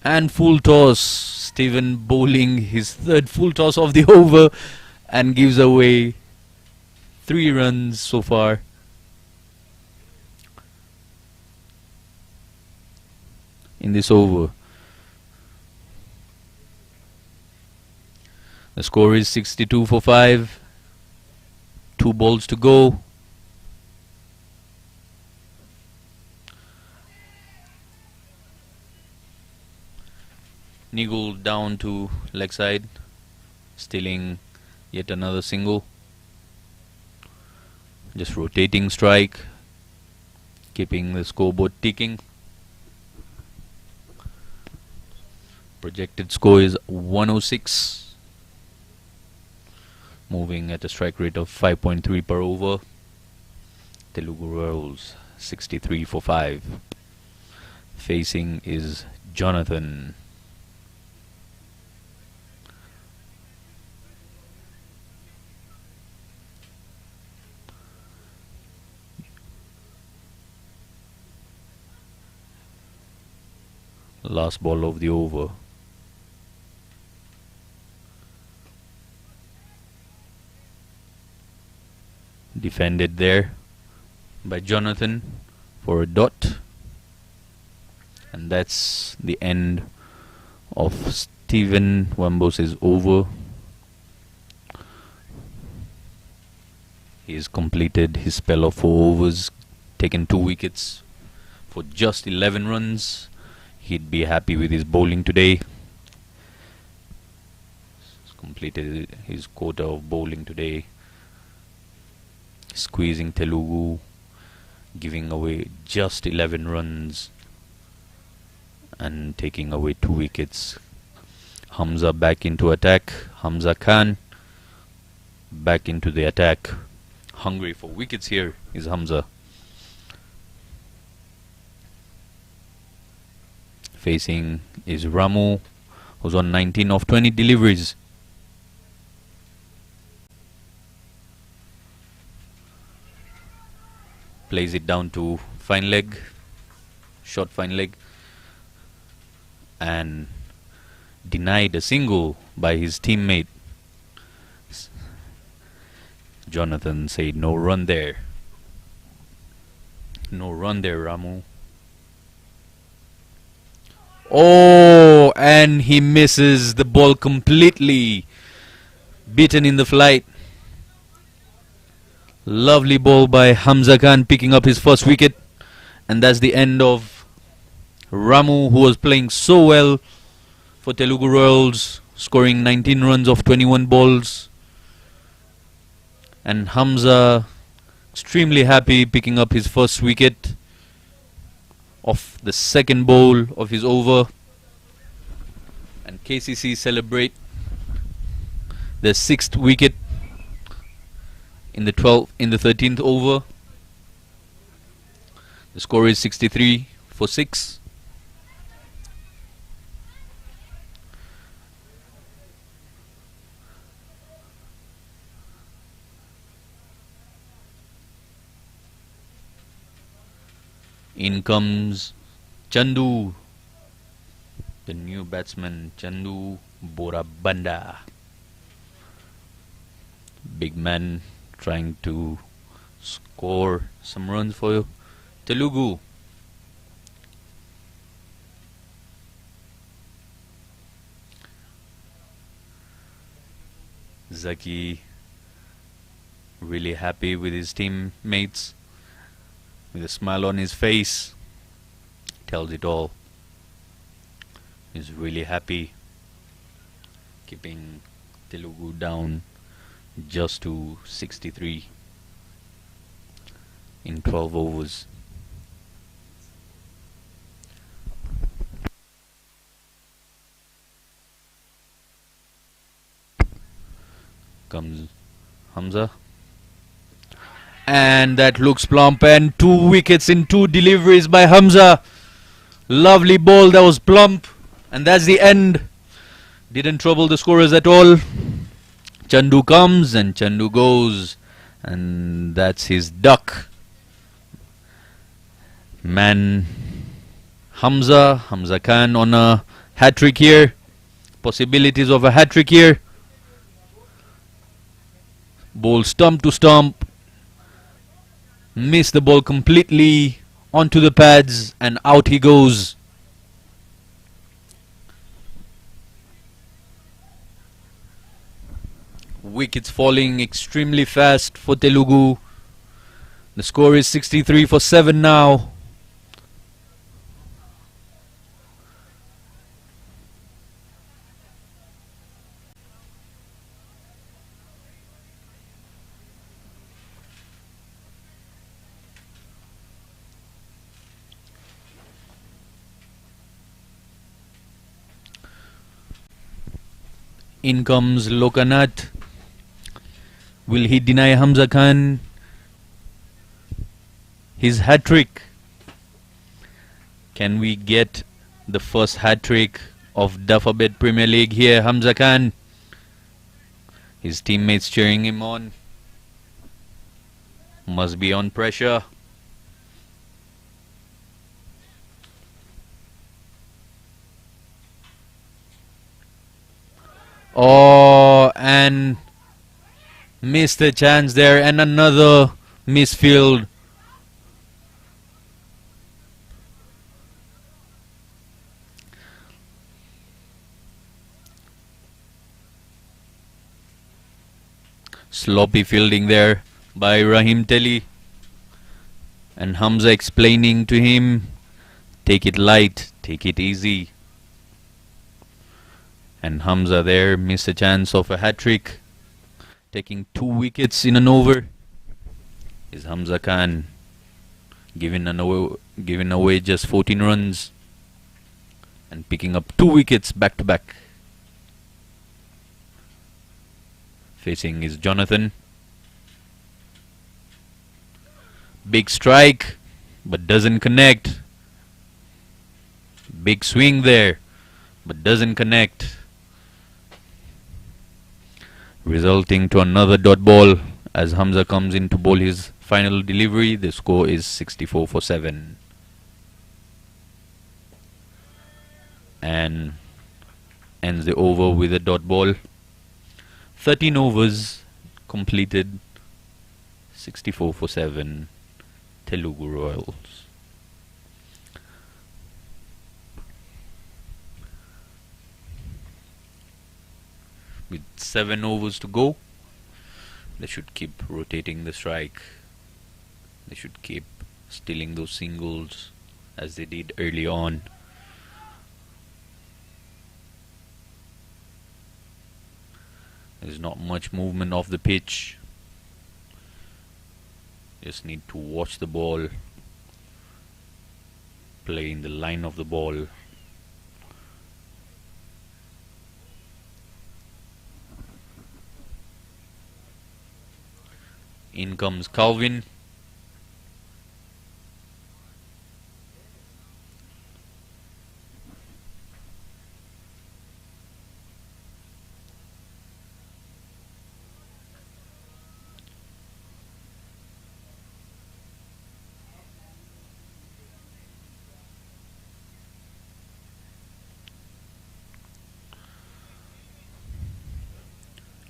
And full toss. Steven bowling his 3rd full toss of the over and gives away 3 runs so far. In this over. The score is 62 for 5. 2 balls to go. Nigel down to leg side, stealing yet another single. Just rotating strike, keeping the scoreboard ticking. Projected score is 106. Moving at a strike rate of 5.3 per over. Telugu rolls 63 for 5. Facing is Jonathan. Last ball of the over. Defended there by Jonathan for a dot. And that's the end of Stephen Wambos's over. He's completed his spell of 4 overs, taken 2 wickets for just 11 runs. He'd be happy with his bowling today. He's completed his quota of bowling today, squeezing Telugu, giving away just 11 runs and taking away 2 wickets. Hamza back into attack. Hamza Khan back into the attack. Hungry for wickets here is Hamza. Facing is Ramu, who's on 19 of 20 deliveries. Plays it down to fine leg, short fine leg, and denied a single by his teammate. Jonathan said no run there. No run there, Ramu. Oh, and he misses the ball completely. Beaten in the flight. Lovely ball by Hamza Khan, picking up his first wicket. And that's the end of Ramu, who was playing so well for Telugu Royals, scoring 19 runs off 21 balls. And Hamza extremely happy, picking up his first wicket of the second bowl of his over. And KCC celebrate their 6th wicket in the 13th over. The score is 63 for 6. In comes Chandu, the new batsman, Chandu Borabanda. Big man trying to score some runs for Telugu. Zaki really happy with his teammates, with a smile on his face. Tells it all. He's really happy, keeping Telugu down just to 63 in 12 overs. Comes Hamza, and that looks plump, and 2 wickets in 2 deliveries by Hamza. Lovely ball, that was plump, and that's the end. Didn't trouble the scorers at all. Chandu comes and Chandu goes, and that's his duck. Man, Hamza Khan on a hat-trick here. Possibilities of a hat-trick here. Ball stump to stump. Missed the ball completely onto the pads, and out he goes. Wickets falling extremely fast for Telugu. The score is 63 for 7 now. In comes Lokanath. Will he deny Hamza Khan his hat-trick? Can we get the first hat-trick of Duffabed Premier League here? Hamza Khan. His teammates cheering him on. Must be on pressure. Oh, and missed the chance there, and another misfield. Sloppy fielding there by Rahim Teli, and Hamza explaining to him, take it light, take it easy. And Hamza there missed a chance of a hat-trick, taking 2 wickets in an over. Is Hamza Khan giving away just 14 runs and picking up 2 wickets back to back. Facing is Jonathan. Big strike, but doesn't connect. Big swing there, but doesn't connect. Resulting to another dot ball as Hamza comes in to bowl his final delivery. The score is 64 for 7. And ends the over with a dot ball. 13 overs completed. 64 for 7. Telugu Royals. With 7 overs to go, they should keep rotating the strike. They should keep stealing those singles as they did early on. There's not much movement off the pitch. Just need to watch the ball, play in the line of the ball. In comes Calvin.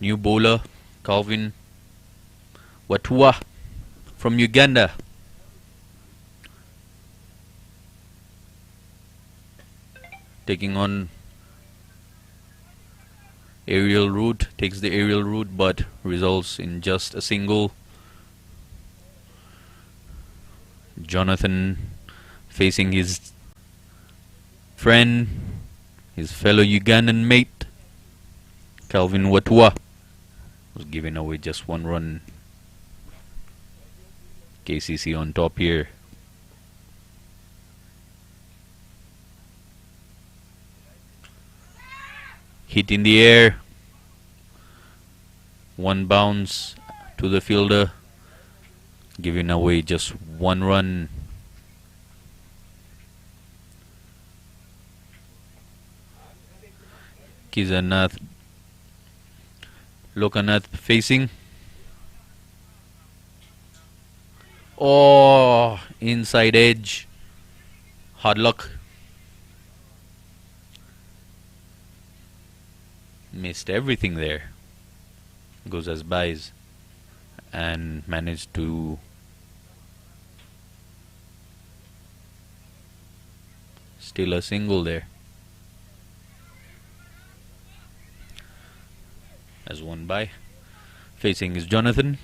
New bowler, Calvin Watua from Uganda. Taking on aerial route, takes the aerial route but results in just a single. Jonathan facing his friend, his fellow Ugandan mate, Calvin Watua, was giving away just 1 run. KCC on top here. Hit in the air. 1 bounce to the fielder, giving away just 1 run. Kizanath Lokanath facing. Oh, inside edge. Hard luck. Missed everything there. Goes as buys and managed to steal a single there. As 1 by. Facing is Jonathan.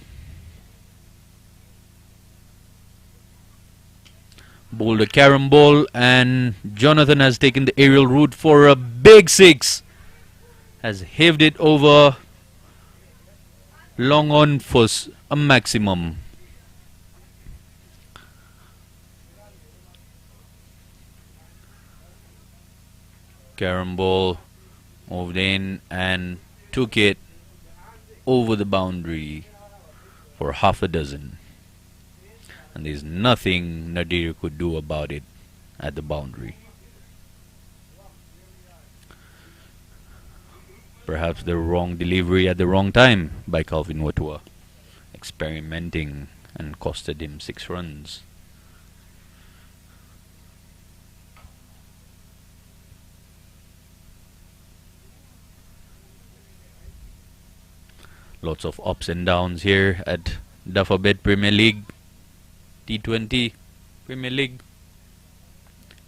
Bowled a carom ball and Jonathan has taken the aerial route for a big 6. Has heaved it over long on for a maximum. Carom ball moved in and took it over the boundary for half a dozen. And there's nothing Nadir could do about it at the boundary. Perhaps the wrong delivery at the wrong time by Calvin Watua, experimenting, and costed him 6 runs. Lots of ups and downs here at Dufferbet Premier League, T20 Premier League,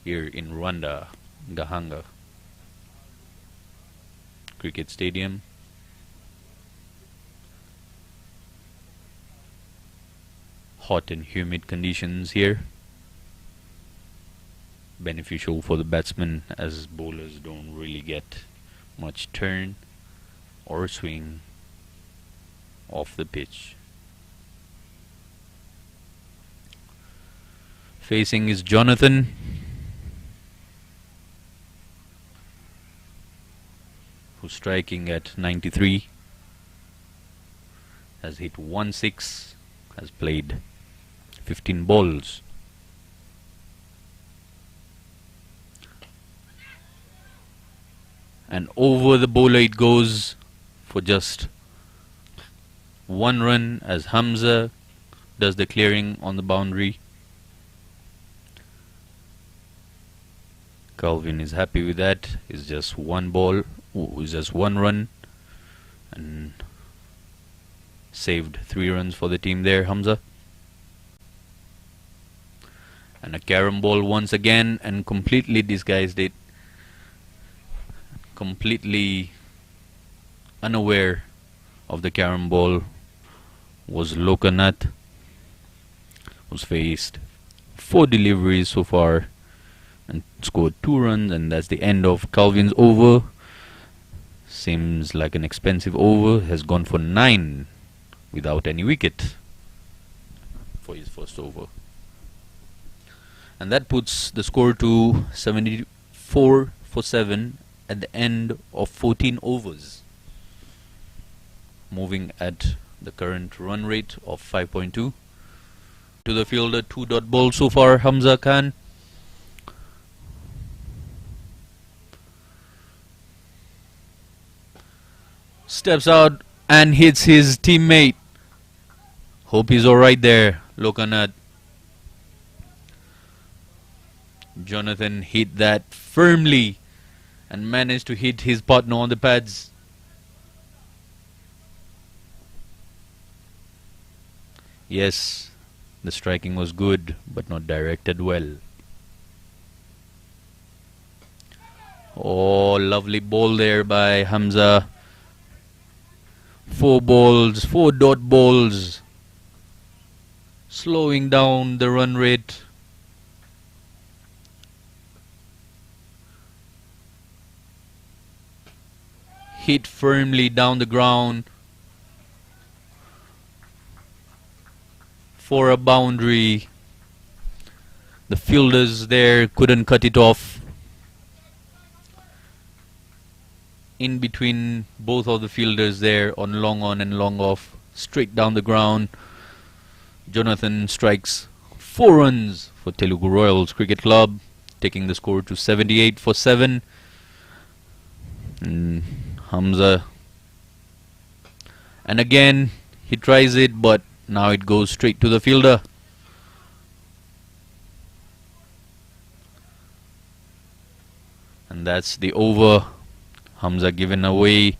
here in Rwanda, Gahanga Cricket Stadium. Hot and humid conditions here, beneficial for the batsmen as bowlers don't really get much turn or swing off the pitch. Facing is Jonathan, who's striking at 93, has hit 1-6, has played 15 balls. And over the bowler it goes for just 1 run as Hamza does the clearing on the boundary. Calvin is happy with that. It's just 1 ball, it's just 1 run, and saved 3 runs for the team there, Hamza. And a carom ball once again, and completely disguised it. Completely unaware of the carom ball was Lokanath, who's faced 4 deliveries so far and scored 2 runs, and that's the end of Calvin's over. Seems like an expensive over. Has gone for 9 without any wicket for his first over. And that puts the score to 74 for 7 at the end of 14 overs. Moving at the current run rate of 5.2. To the fielder, 2-dot ball so far, Hamza Khan. Steps out and hits his teammate. Hope he's alright there, Lokanath. Jonathan hit that firmly and managed to hit his partner on the pads. Yes, the striking was good, but not directed well. Oh, lovely ball there by Hamza. 4 balls, 4 dot balls, slowing down the run rate. Hit firmly down the ground for a boundary. The fielders there couldn't cut it off. In between both of the fielders there on long on and long off, straight down the ground. Jonathan strikes 4 runs for Telugu Royals Cricket Club, taking the score to 78 for 7. And Hamza, and again he tries it, but now it goes straight to the fielder. And that's the over. Hamza given away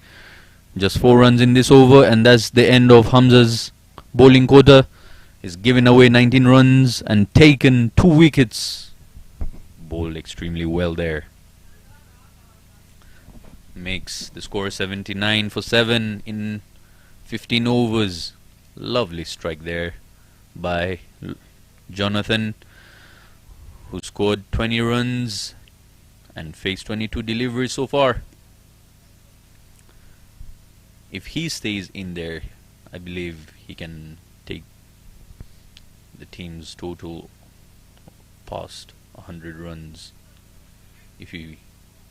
just 4 runs in this over, and that's the end of Hamza's bowling quota. He's given away 19 runs and taken 2 wickets. Bowled extremely well there. Makes the score 79 for 7 in 15 overs. Lovely strike there by Jonathan, who scored 20 runs and faced 22 deliveries so far. If he stays in there, I believe he can take the team's total past 100 runs if he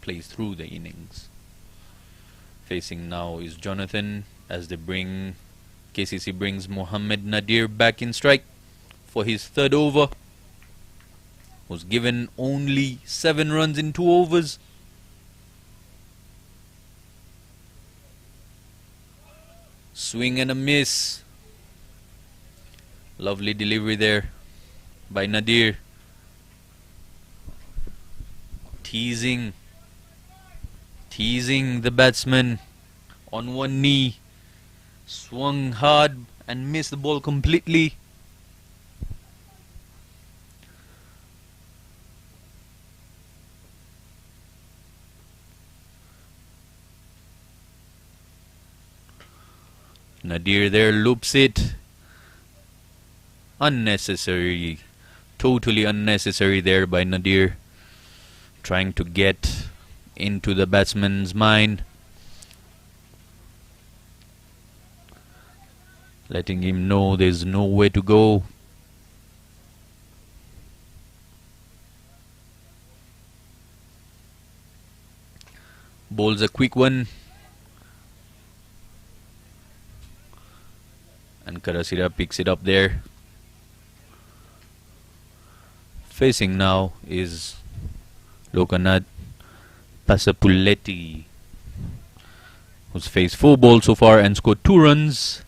plays through the innings. Facing now is Jonathan as they bring KCC brings Mohammed Nadir back in strike for his 3rd over. Was given only 7 runs in 2 overs. Swing and a miss. Lovely delivery there by Nadir. Teasing the batsman on one knee. Swung hard and missed the ball completely. Nadir there loops it. Unnecessary. Totally unnecessary there by Nadir. Trying to get into the batsman's mind. Letting him know there's nowhere to go. Bowls a quick one. And Karasira picks it up there. Facing now is Lokanath Pasapuleti, who's faced 4 balls so far and scored 2 runs.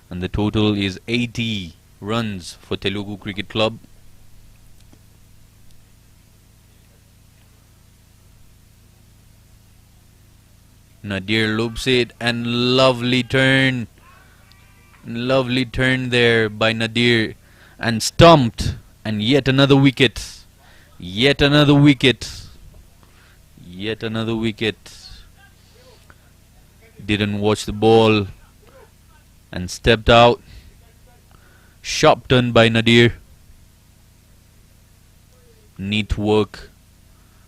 And the total is 80 runs for Telugu Cricket Club. Nadir loops it and lovely turn. Lovely turn there by Nadir and stumped, and yet another wicket. Yet another wicket. Yet another wicket. Didn't watch the ball and stepped out. Sharp turn by Nadir. Neat work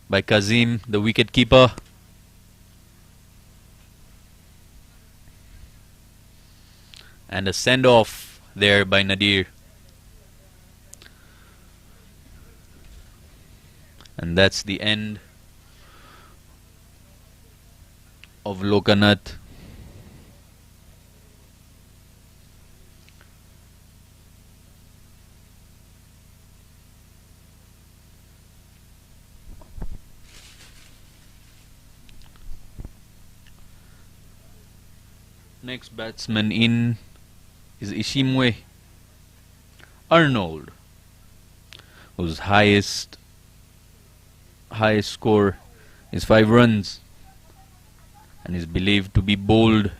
by Kazim, the wicket keeper. And a send-off there by Nadir. And that's the end of Lokanath. Next batsman in is Ishimwe Arnold, whose highest score is 5 runs and is believed to be bowled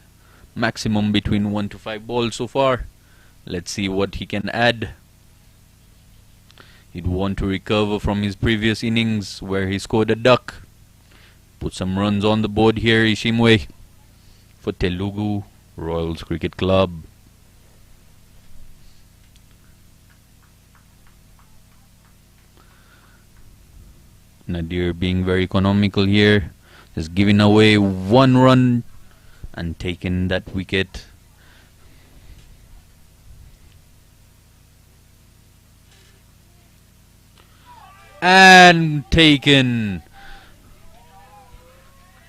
maximum between 1 to 5 balls so far. Let's see what he can add. He'd want to recover from his previous innings where he scored a duck. Put some runs on the board here, Ishimwe, for Telugu Royals Cricket Club. Nadir being very economical here, just giving away 1 run and taking that wicket. And taken.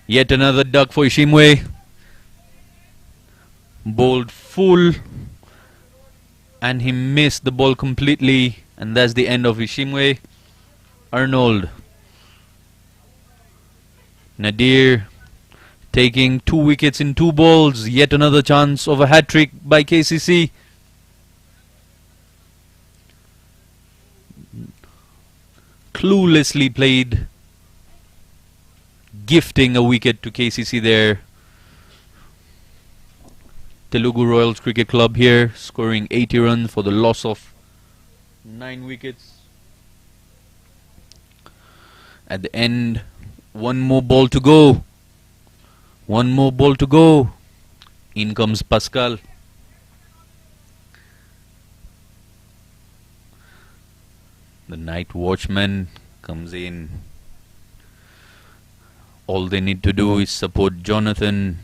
Yet another duck for Ishimwe. Bowled full and he missed the ball completely, and that's the end of Ishimwe Arnold. Nadir taking 2 wickets in 2 balls. Yet another chance of a hat-trick by KCC. Cluelessly played, gifting a wicket to KCC there. Telugu Royals Cricket Club here scoring 80 runs for the loss of 9 wickets. At the end, 1 more ball to go. 1 more ball to go. In comes Pascal. The night watchman comes in. All they need to do is support Jonathan,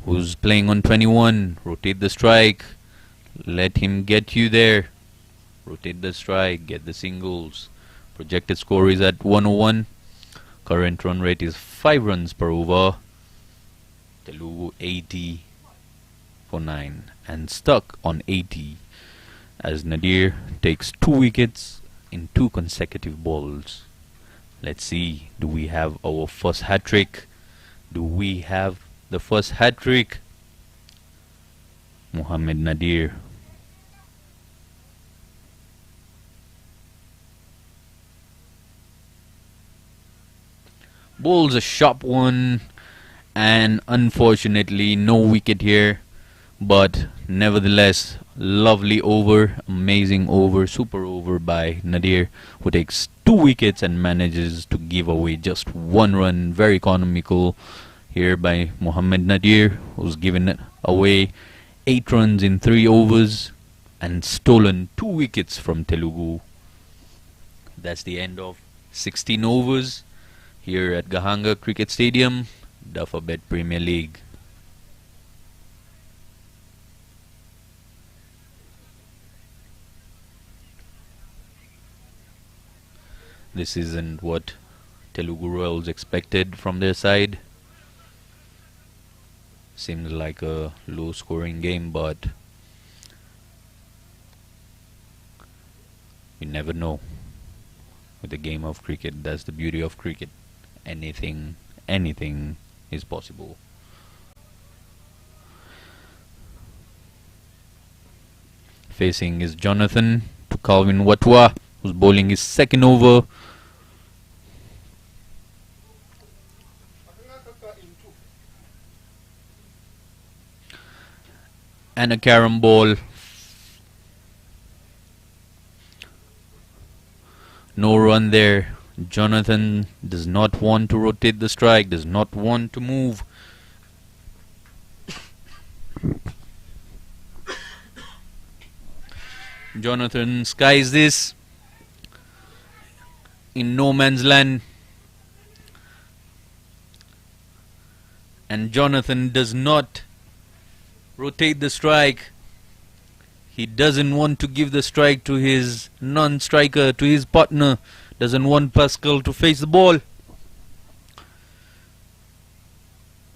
who's playing on 21. Rotate the strike. Let him get you there. Rotate the strike. Get the singles. Projected score is at 101. Current run rate is 5 runs per over. Telugu 80 for 9. And stuck on 80 as Nadir takes 2 wickets in 2 consecutive balls. Let's see. Do we have our first hat-trick? Do we have the first hat-trick? Mohammed Nadir. Bowls a sharp one And unfortunately no wicket here, but nevertheless lovely over, amazing over, super over by Nadir, who takes 2 wickets and manages to give away just 1 run. Very economical here by Mohammad Nadir, who's given away 8 runs in 3 overs and stolen 2 wickets from Telugu. That's the end of 16 overs here at Gahanga Cricket Stadium, Duffabet Premier League. This isn't what Telugu Royals expected from their side. Seems like a low scoring game, but you never know. With the game of cricket, that's the beauty of cricket. Anything is possible. Facing is Jonathan to Calvin Watwa, who's bowling his second over. And a carom ball. No run there. Jonathan does not want to rotate the strike, does not want to move. Jonathan skies this in no man's land. And Jonathan does not rotate the strike. He doesn't want to give the strike to his non-striker, to his partner. Doesn't want Pascal to face the ball.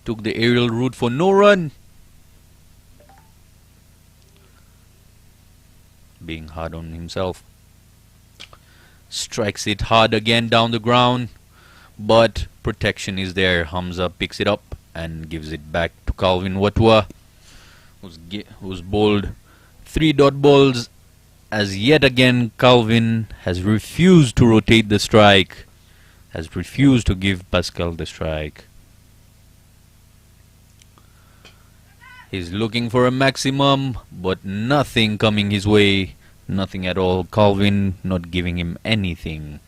Took the aerial route for no run. Being hard on himself. Strikes it hard again down the ground. But protection is there. Hamza picks it up and gives it back to Calvin Watwa, who's bowled 3 dot balls, as yet again Calvin has refused to rotate the strike, has refused to give Pascal the strike. He's looking for a maximum, but nothing coming his way, nothing at all. Calvin not giving him anything.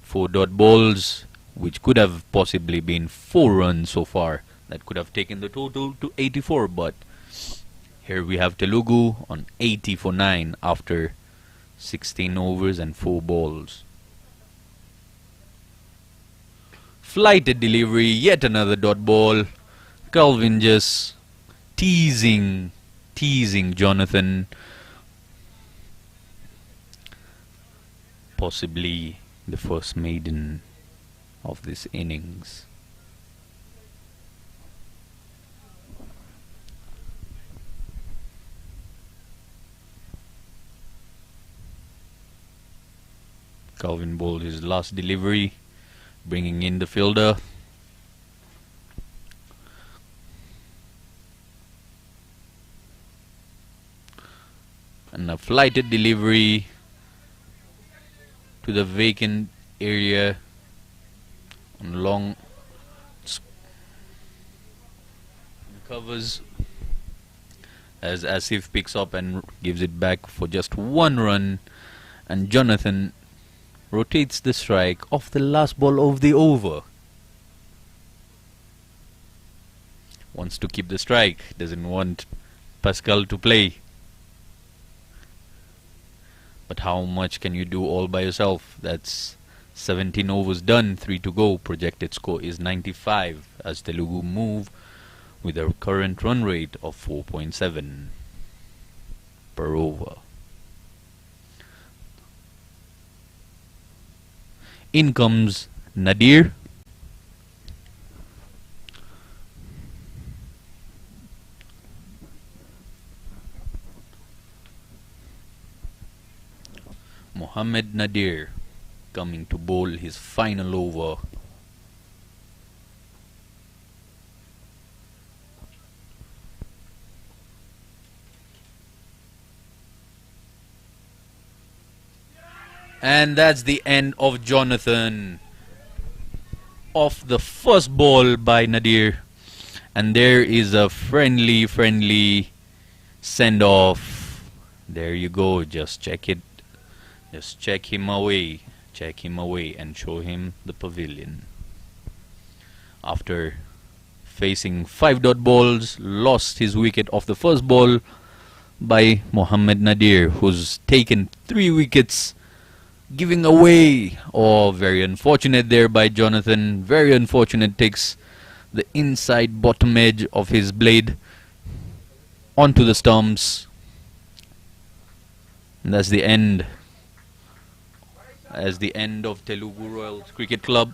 4 dot balls, which could have possibly been 4 runs so far. That could have taken the total to 84, but here we have Telugu on 80 for 9 after 16 overs and 4 balls. Flighted delivery, yet another dot ball. Calvin just teasing Jonathan. Possibly the first maiden of this innings. Calvin bowled his last delivery, bringing in the fielder. And a flighted delivery to the vacant area on long covers, as Asif picks up and gives it back for just 1 run, and Jonathan rotates the strike off the last ball of the over. Wants to keep the strike, doesn't want Pascal to play. But how much can you do all by yourself? That's 17 overs done, 3 to go. Projected score is 95 as Telugu move with a current run rate of 4.7 per over. In comes Nadir. Mohammad Nadir coming to bowl his final over. And that's the end of Jonathan. Off the first ball by Nadir. And there is a friendly send off. There you go. Just check it. Just check him away. Check him away and show him the pavilion. After facing 5 dot balls, lost his wicket off the first ball by Mohammad Nadir, who's taken 3 wickets, giving away. Oh, very unfortunate there by Jonathan. Very unfortunate. Takes the inside bottom edge of his blade onto the stumps. And that's the end. As the end of Telugu Royals Cricket Club.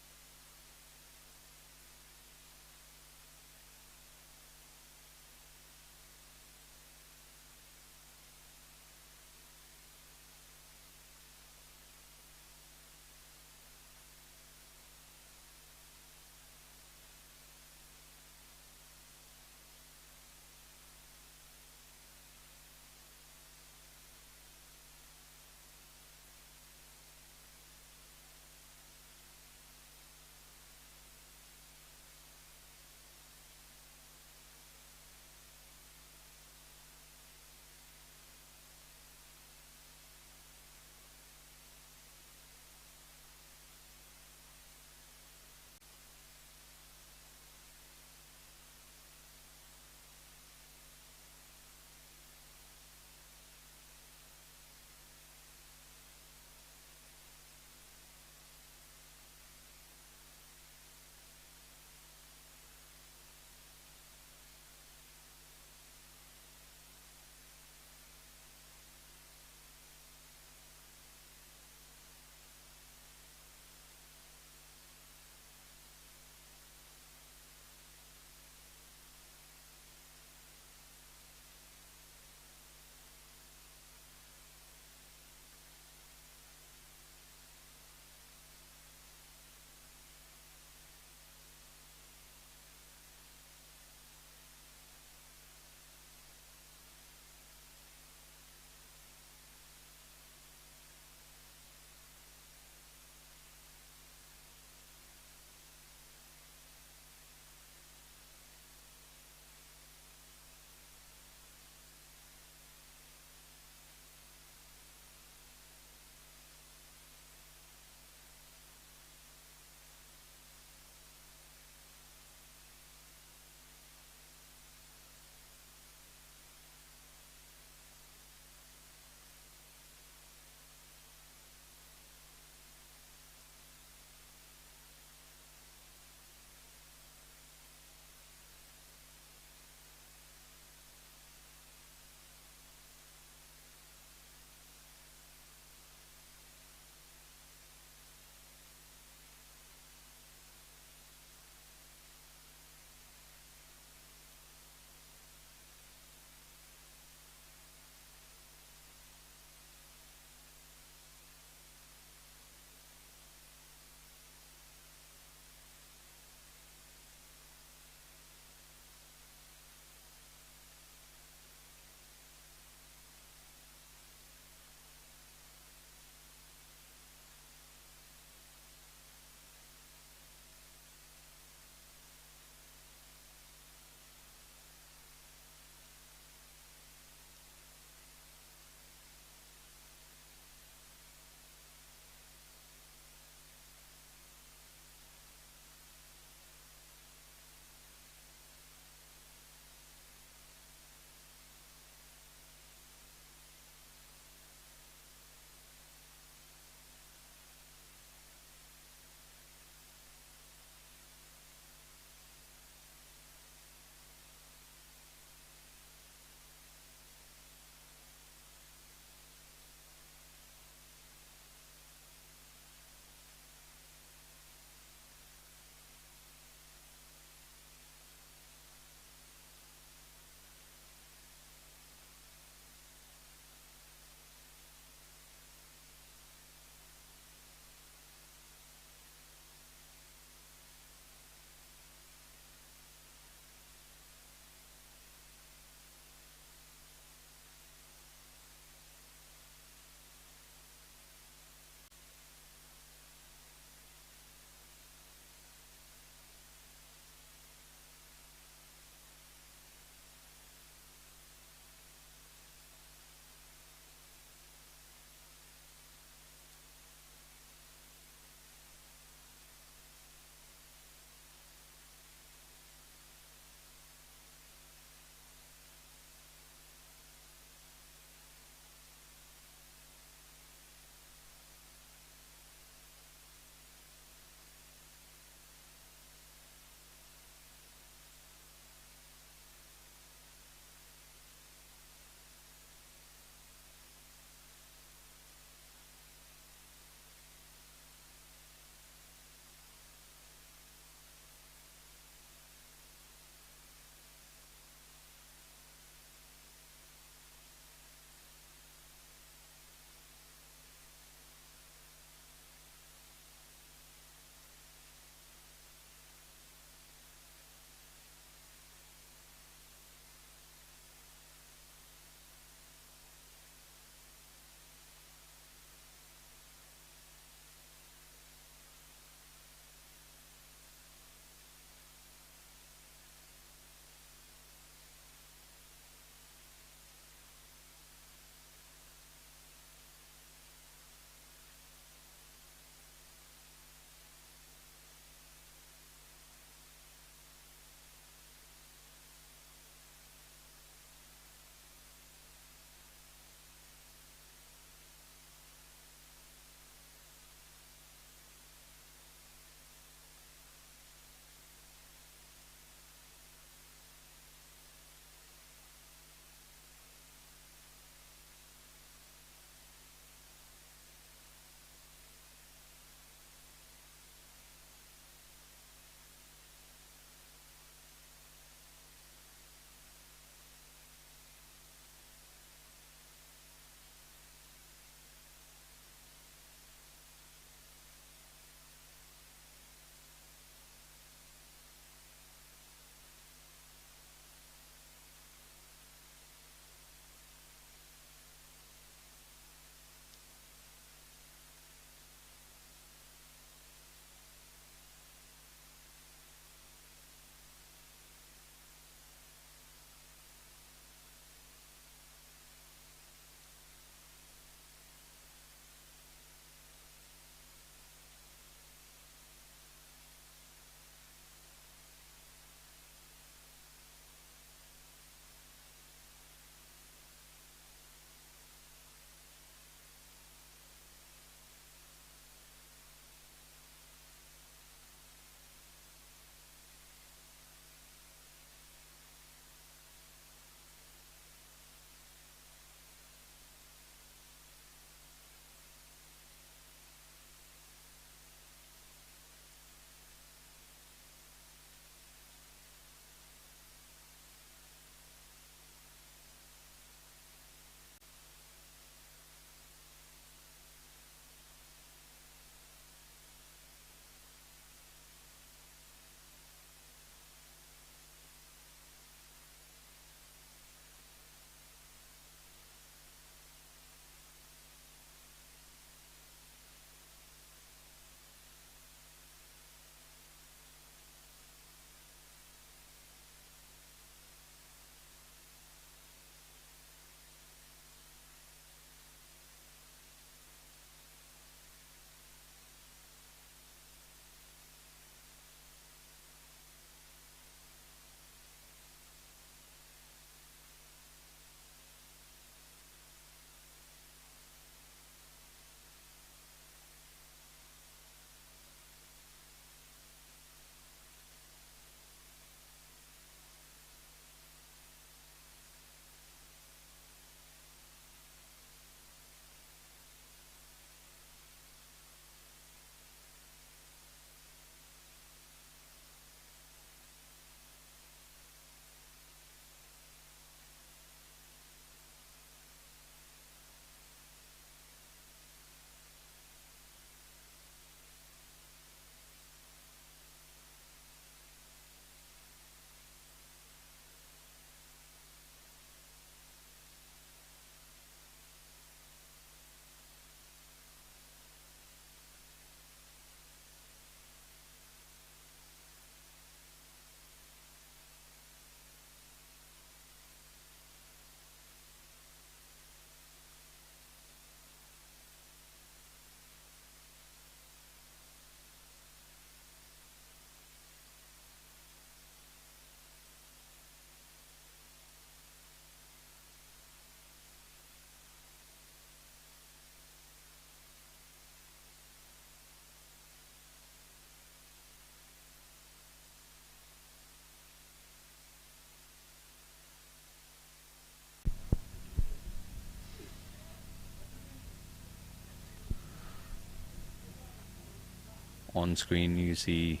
On screen you see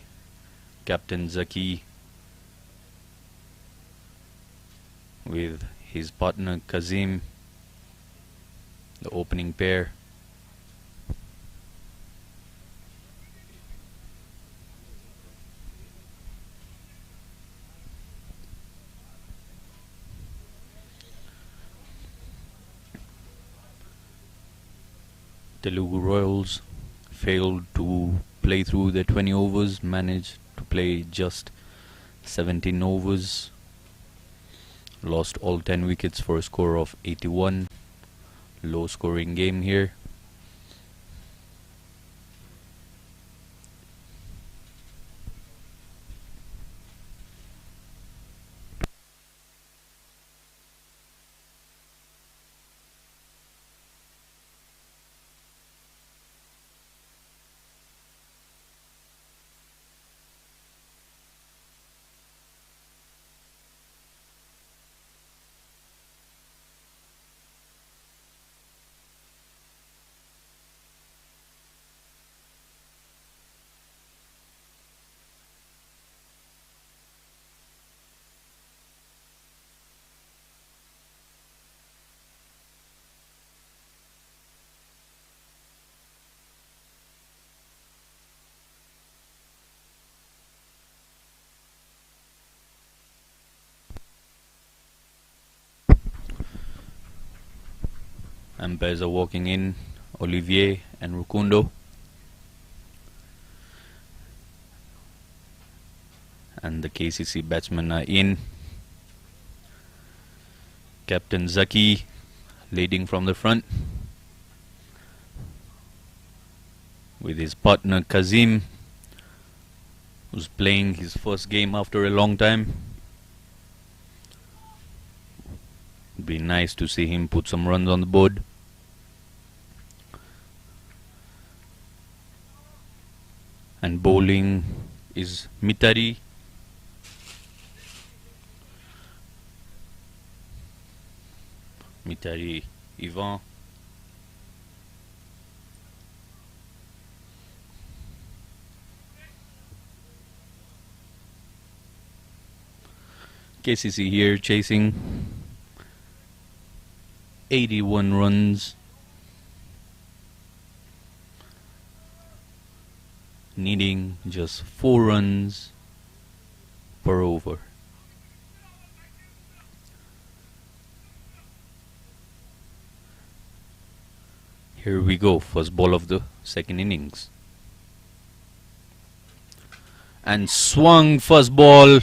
Captain Zaki with his partner Kazim, the opening pair. Telugu Royals failed to play through their 20 overs, managed to play just 17 overs, lost all 10 wickets for a score of 81. Low scoring game here. Umpires are walking in, Olivier and Rukundo. And the KCC batsmen are in. Captain Zaki leading from the front with his partner Kazim, who's playing his first game after a long time. It'd be nice to see him put some runs on the board. And bowling is Mitari. Mitari Ivan. KCC here chasing 81 runs, needing just 4 runs per over. Here we go, first ball of the second innings. And swung first ball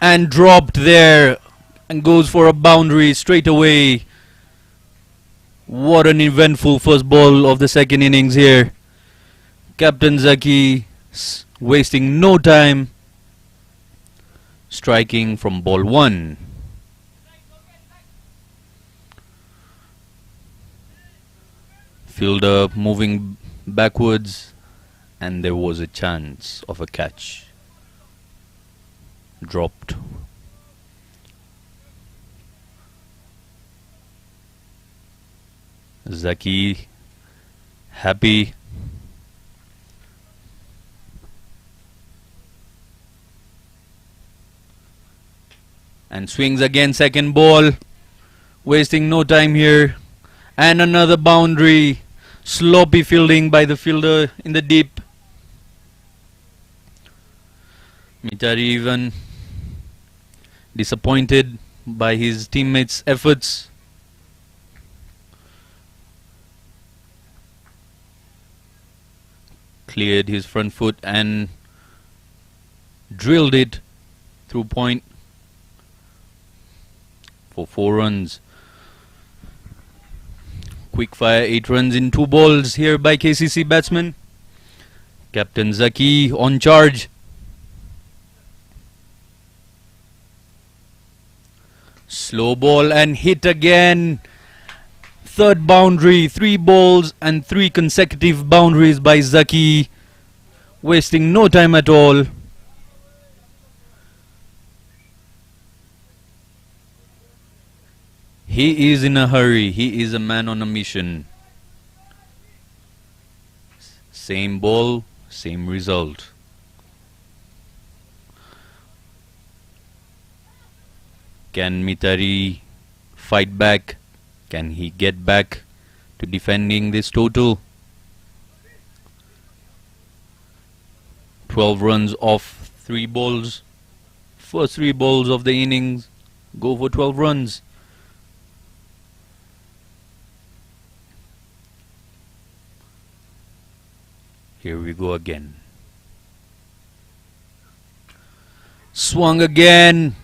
and dropped there and goes for a boundary straight away. What an eventful first ball of the second innings here. Captain Zaki wasting no time, striking from ball 1. Fielder moving backwards, and there was a chance of a catch. Dropped. Zaki happy. And swings again, second ball. Wasting no time here. And another boundary. Sloppy fielding by the fielder in the deep. Mitari even disappointed by his teammates' efforts. Cleared his front foot and drilled it through point for 4 runs. Quick fire 8 runs in 2 balls here by KCC batsman. Captain Zaki on charge. Slow ball and hit again. Third boundary, 3 balls and 3 consecutive boundaries by Zaki. Wasting no time at all. He is in a hurry. He is a man on a mission. Same ball, same result. Can Mitari fight back? Can he get back to defending this total? 12 runs off 3 balls. First 3 balls of the innings go for 12 runs. Here we go again. Swung again.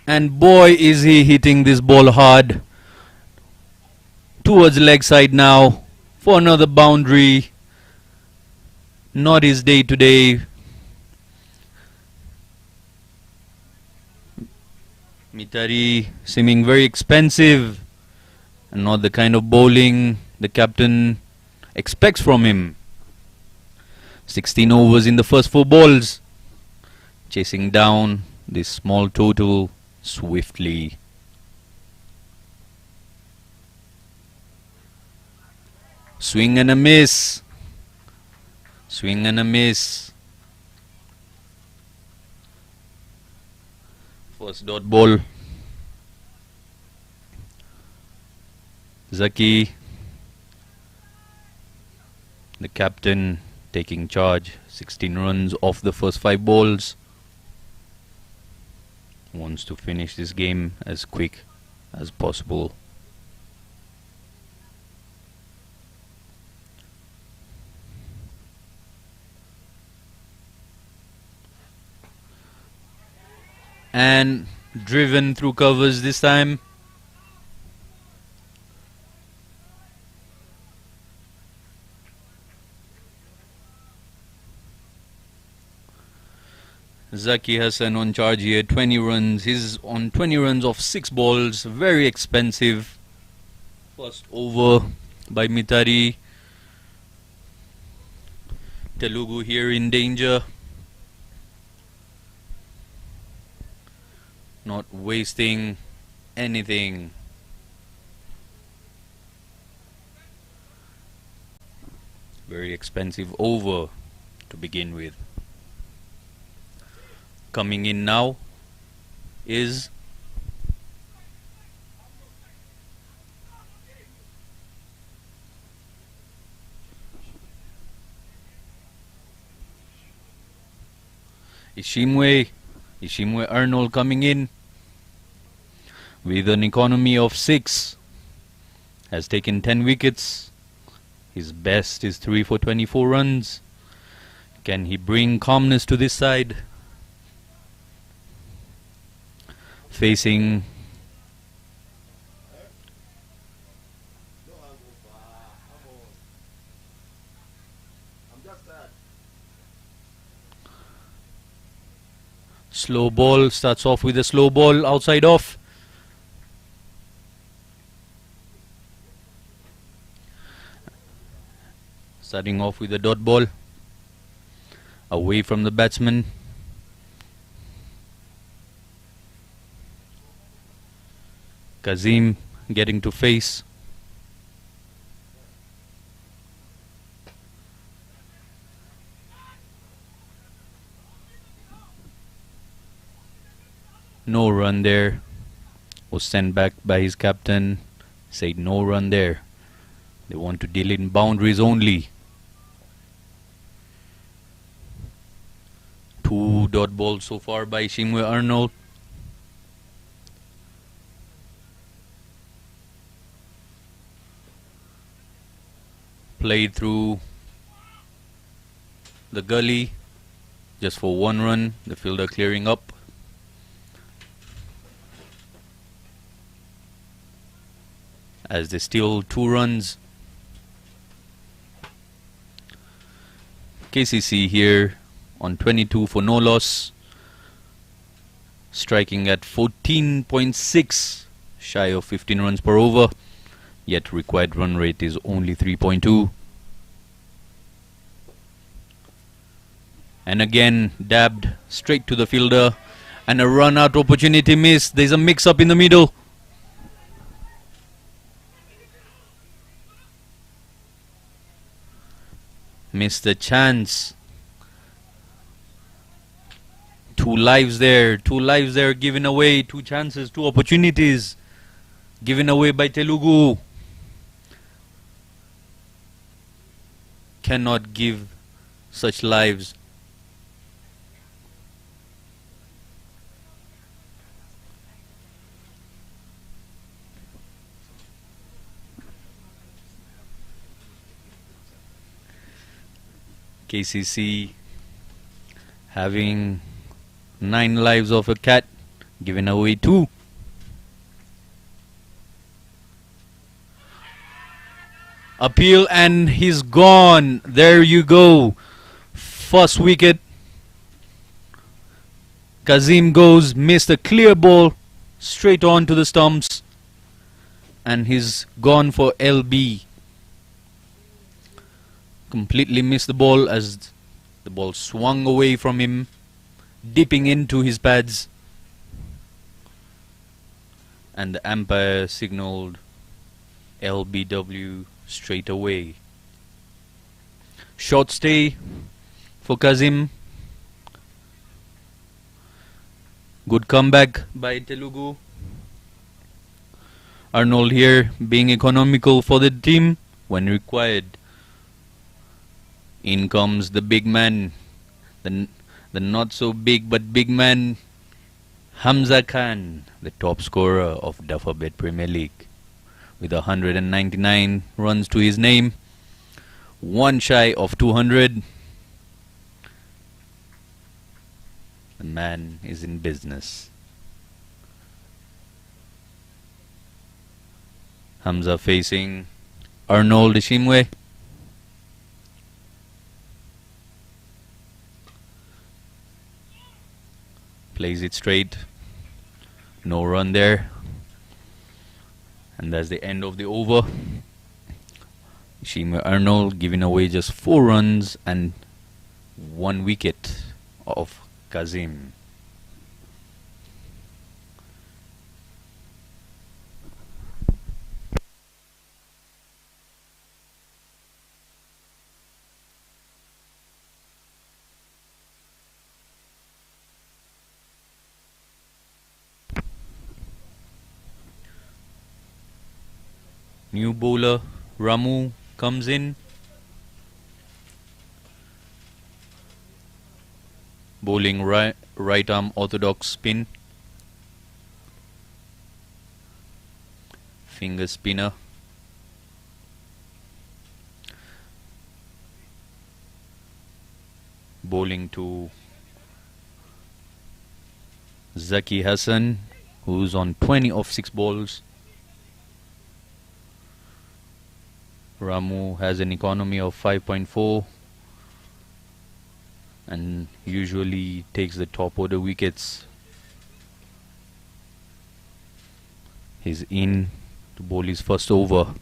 And boy is he hitting this ball hard. Towards leg side now for another boundary. Not his day today. Mitari seeming very expensive and not the kind of bowling the captain expects from him. 16 overs in the first 4 balls. Chasing down this small total swiftly. Swing and a miss. Swing and a miss. First dot ball. Zaki, the captain, taking charge. 16 runs off the first 5 balls. Wants to finish this game as quick as possible. And driven through covers this time. Zaki Hassan on charge here, 20 runs. He's on 20 runs off 6 balls. Very expensive. First over by Mitari. Telugu here in danger. Not wasting anything. Very expensive over to begin with. Coming in now is Ishimwe Arnold coming in with an economy of 6. Has taken 10 wickets. His best is 3 for 24 runs. Can he bring calmness to this side? Facing slow ball, starts off with a slow ball outside off. Starting off with a dot ball away from the batsman. Kazim getting to face. No run there. Was sent back by his captain. Said no run there. They want to deal in boundaries only. 2 dot balls so far by Ishimwe Arnold. Played through the gully just for 1 run. The fielder clearing up. As they steal 2 runs. KCC here on 22 for no loss. Striking at 14.6, shy of 15 runs per over. Yet required run rate is only 3.2. And again dabbed straight to the fielder. And a run out opportunity missed. There's a mix up in the middle. Missed the chance. Two lives there. Two lives there given away. Two chances, two opportunities given away by Telugu. Cannot give such lives. KCC having 9 lives of a cat, giving away 2. Appeal and he's gone. There you go. First wicket. Kazim goes, missed a clear ball straight on to the stumps, and he's gone for LB. Completely missed the ball as the ball swung away from him, dipping into his pads, and the umpire signalled LBW straight away. Short stay for Kazim. Good comeback by Telugu. Arnold here being economical for the team when required. In comes the big man, the not so big but big man, Hamza Khan, the top scorer of Dufferbet Premier League, with 199 runs to his name, one shy of 200. The man is in business. Hamza facing Arnold Ishimwe. Plays it straight. No run there. And that's the end of the over. Ishimwe Arnold giving away just 4 runs and 1 wicket of Kazim. New bowler Ramu comes in, bowling right arm orthodox spin, finger spinner. Bowling to Zaki Hassan, who's on 20 of 6 balls. Ramu has an economy of 5.4 and usually takes the top order wickets. He's in to bowl his first over.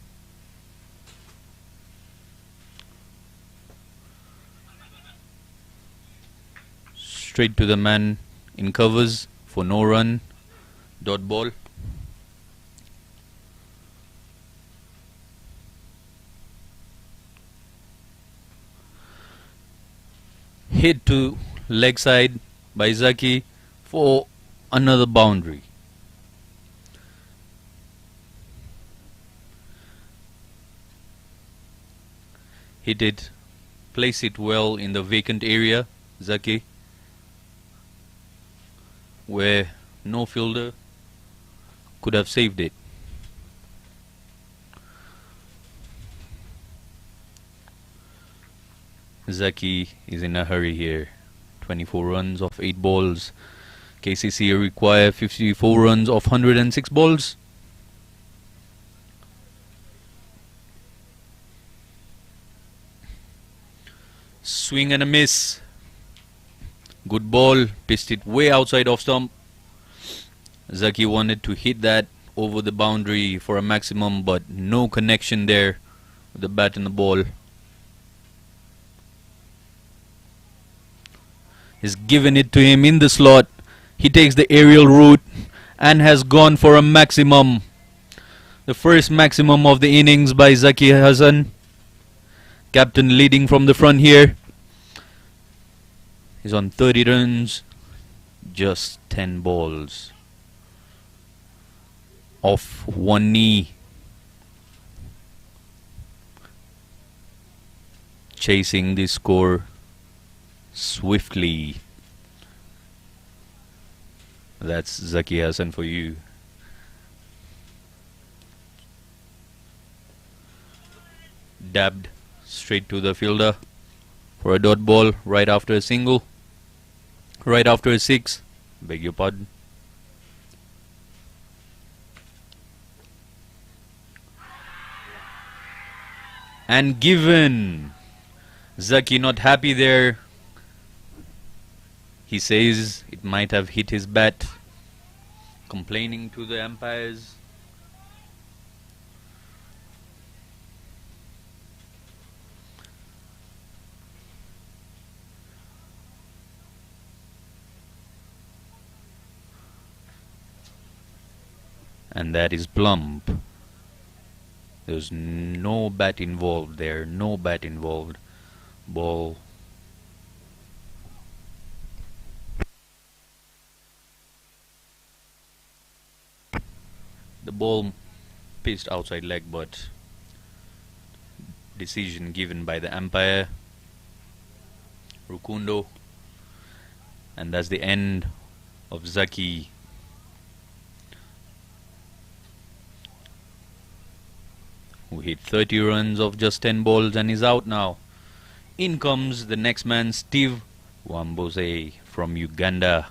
Straight to the man in covers for no run. Dot ball. Hit to leg side by Zaki for another boundary. Hit it, place it well in the vacant area, Zaki, where no fielder could have saved it. Zaki is in a hurry here. 24 runs of 8 balls. KCC require 54 runs of 106 balls. Swing and a miss. Good ball. Pitched it way outside off stump. Zaki wanted to hit that over the boundary for a maximum, but no connection there with the bat and the ball. He's given it to him in the slot. He takes the aerial route and has gone for a maximum. The first maximum of the innings by Zaki Hassan. Captain leading from the front here. He's on 30 runs, just 10 balls. Off one knee. Chasing the score swiftly. That's Zaki Hassan for you. Dabbed straight to the fielder for a dot ball right after a single. Right after a six. Beg your pardon. And given. Zaki not happy there. He says it might have hit his bat. Complaining to the umpires. And that is plump. There's no bat involved there. No bat involved. Ball. The ball pitched outside leg, but decision given by the umpire Rukundo. And that's the end of Zaki. Who hit 30 runs of just 10 balls and is out now. In comes the next man, Steve Wambose from Uganda.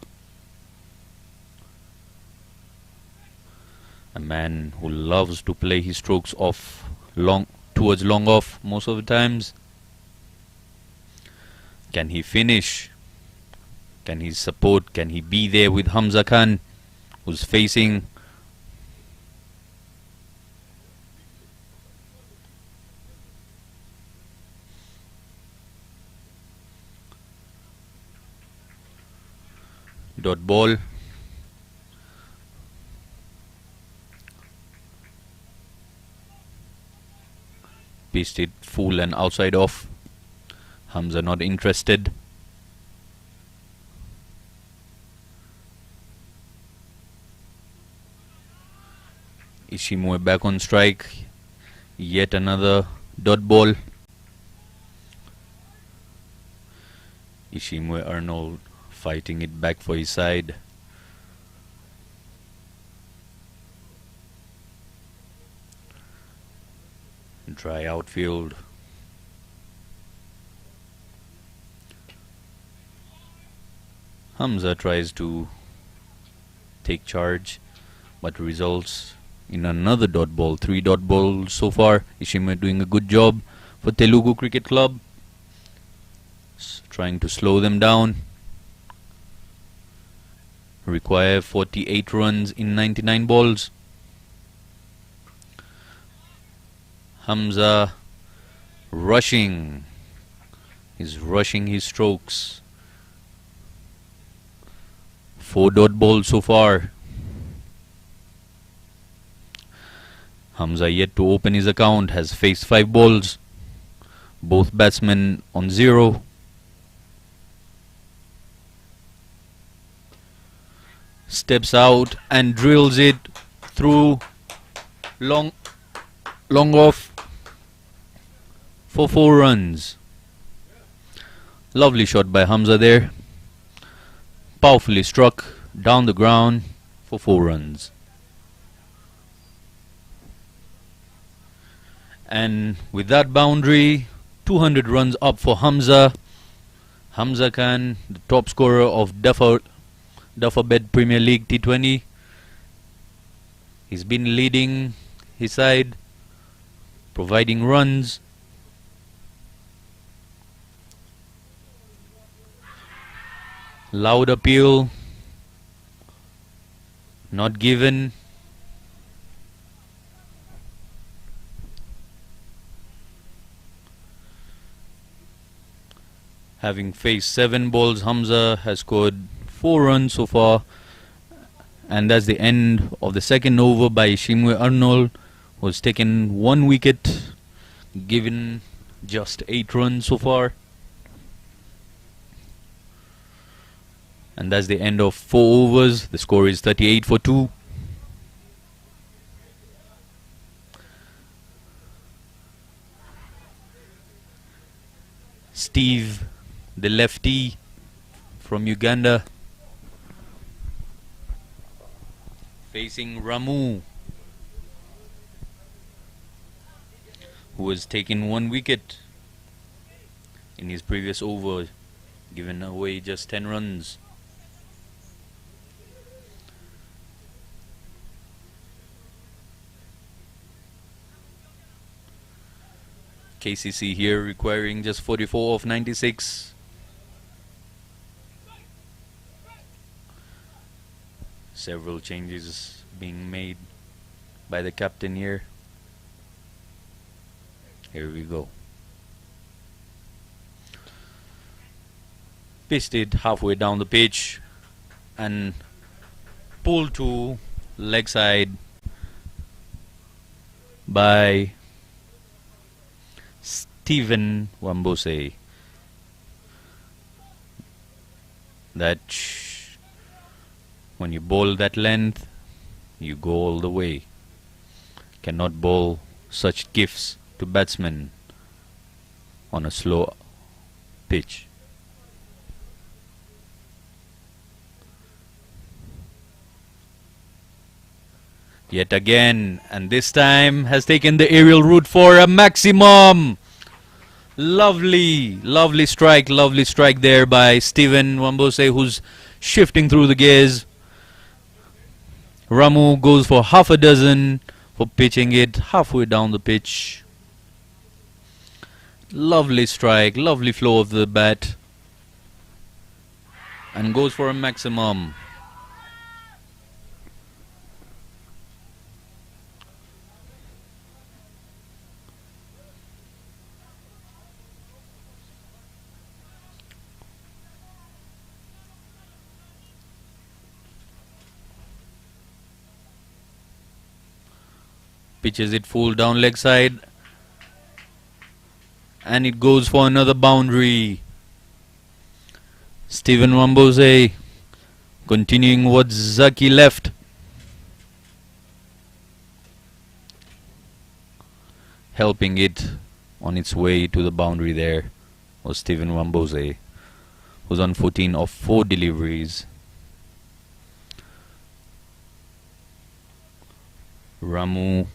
A man who loves to play his strokes off towards long off most of the times. Can he finish? Can he support? Can he be there with Hamza Khan, who's facing dot ball? Pitched it full and outside off. Hamza not interested. Ishimwe back on strike. Yet another dot ball. Ishimwe Arnold fighting it back for his side. Dry outfield. Hamza tries to take charge, but results in another dot ball. 3 dot balls so far. Ishimwe doing a good job for Telugu Cricket Club. Trying to slow them down. Require 48 runs in 99 balls. Hamza rushing. He's rushing his strokes. 4 dot balls so far. Hamza yet to open his account. Has faced 5 balls. Both batsmen on 0. Steps out and drills it through long off for 4 runs. Lovely shot by Hamza there. Powerfully struck down the ground for 4 runs. And with that boundary, 200 runs up for Hamza. Hamza Khan, the top scorer of Dufferbed Premier League T20. He's been leading his side, providing runs. Loud appeal, not given. Having faced 7 balls, Hamza has scored 4 runs so far. And that's the end of the second over by Ishimwe Arnold, who has taken 1 wicket, given Just 8 runs so far. And that's the end of 4 overs. The score is 38 for 2. Steve, the lefty from Uganda, facing Ramu, who has taken 1 wicket in his previous over, given away just 10 runs. KCC here requiring just 44 of 96. Several changes being made by the captain here. Here we go. Pitched it halfway down the pitch and pulled to leg side by Stephen Wambose. That when you bowl that length, you go all the way. Cannot bowl such gifts to batsmen on a slow pitch. Yet again, and this time has taken the aerial route for a maximum. Lovely, lovely strike there by Stephen Wambose, who's shifting through the gears. Ramu goes for half a dozen for pitching it halfway down the pitch. Lovely strike, lovely flow of the bat, and goes for a maximum. Pitches it full down leg side, and it goes for another boundary. Stephen Wambose continuing what Zaki left. Helping it on its way to the boundary there was Stephen Wambose, who's on 14 of 4 deliveries. Ramu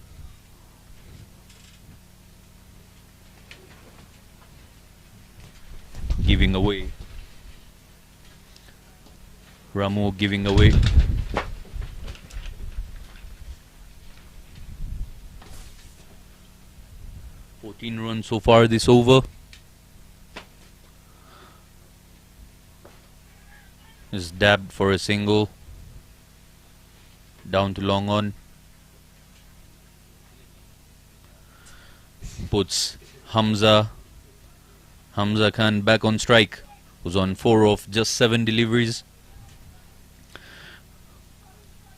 giving away. Ramu giving away. "14 runs so far this over." Is dabbed for a single. Down to long on. Puts Hamza Khan back on strike, who's on 4 of just 7 deliveries.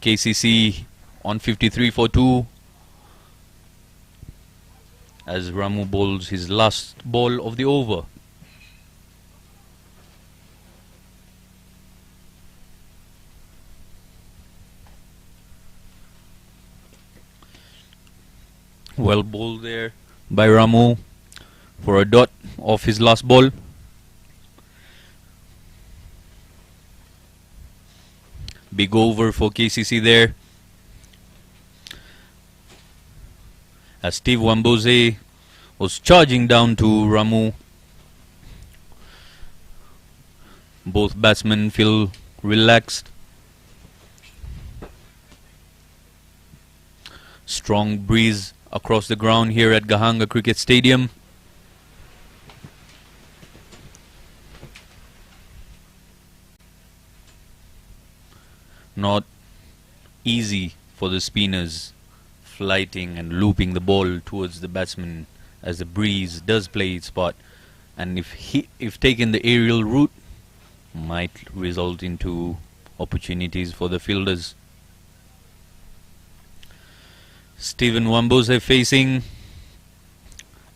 KCC on 53 for 2 as Ramu bowls his last ball of the over. Well bowled there by Ramu for a dot of his last ball. Big over for KCC there, as Steve Wambose was charging down to Ramu. Both batsmen feel relaxed. Strong breeze across the ground here at Gahanga Cricket Stadium. Not easy for the spinners, flighting and looping the ball towards the batsman, as the breeze does play its part, and if taken the aerial route, might result into opportunities for the fielders. Stephen Wambose facing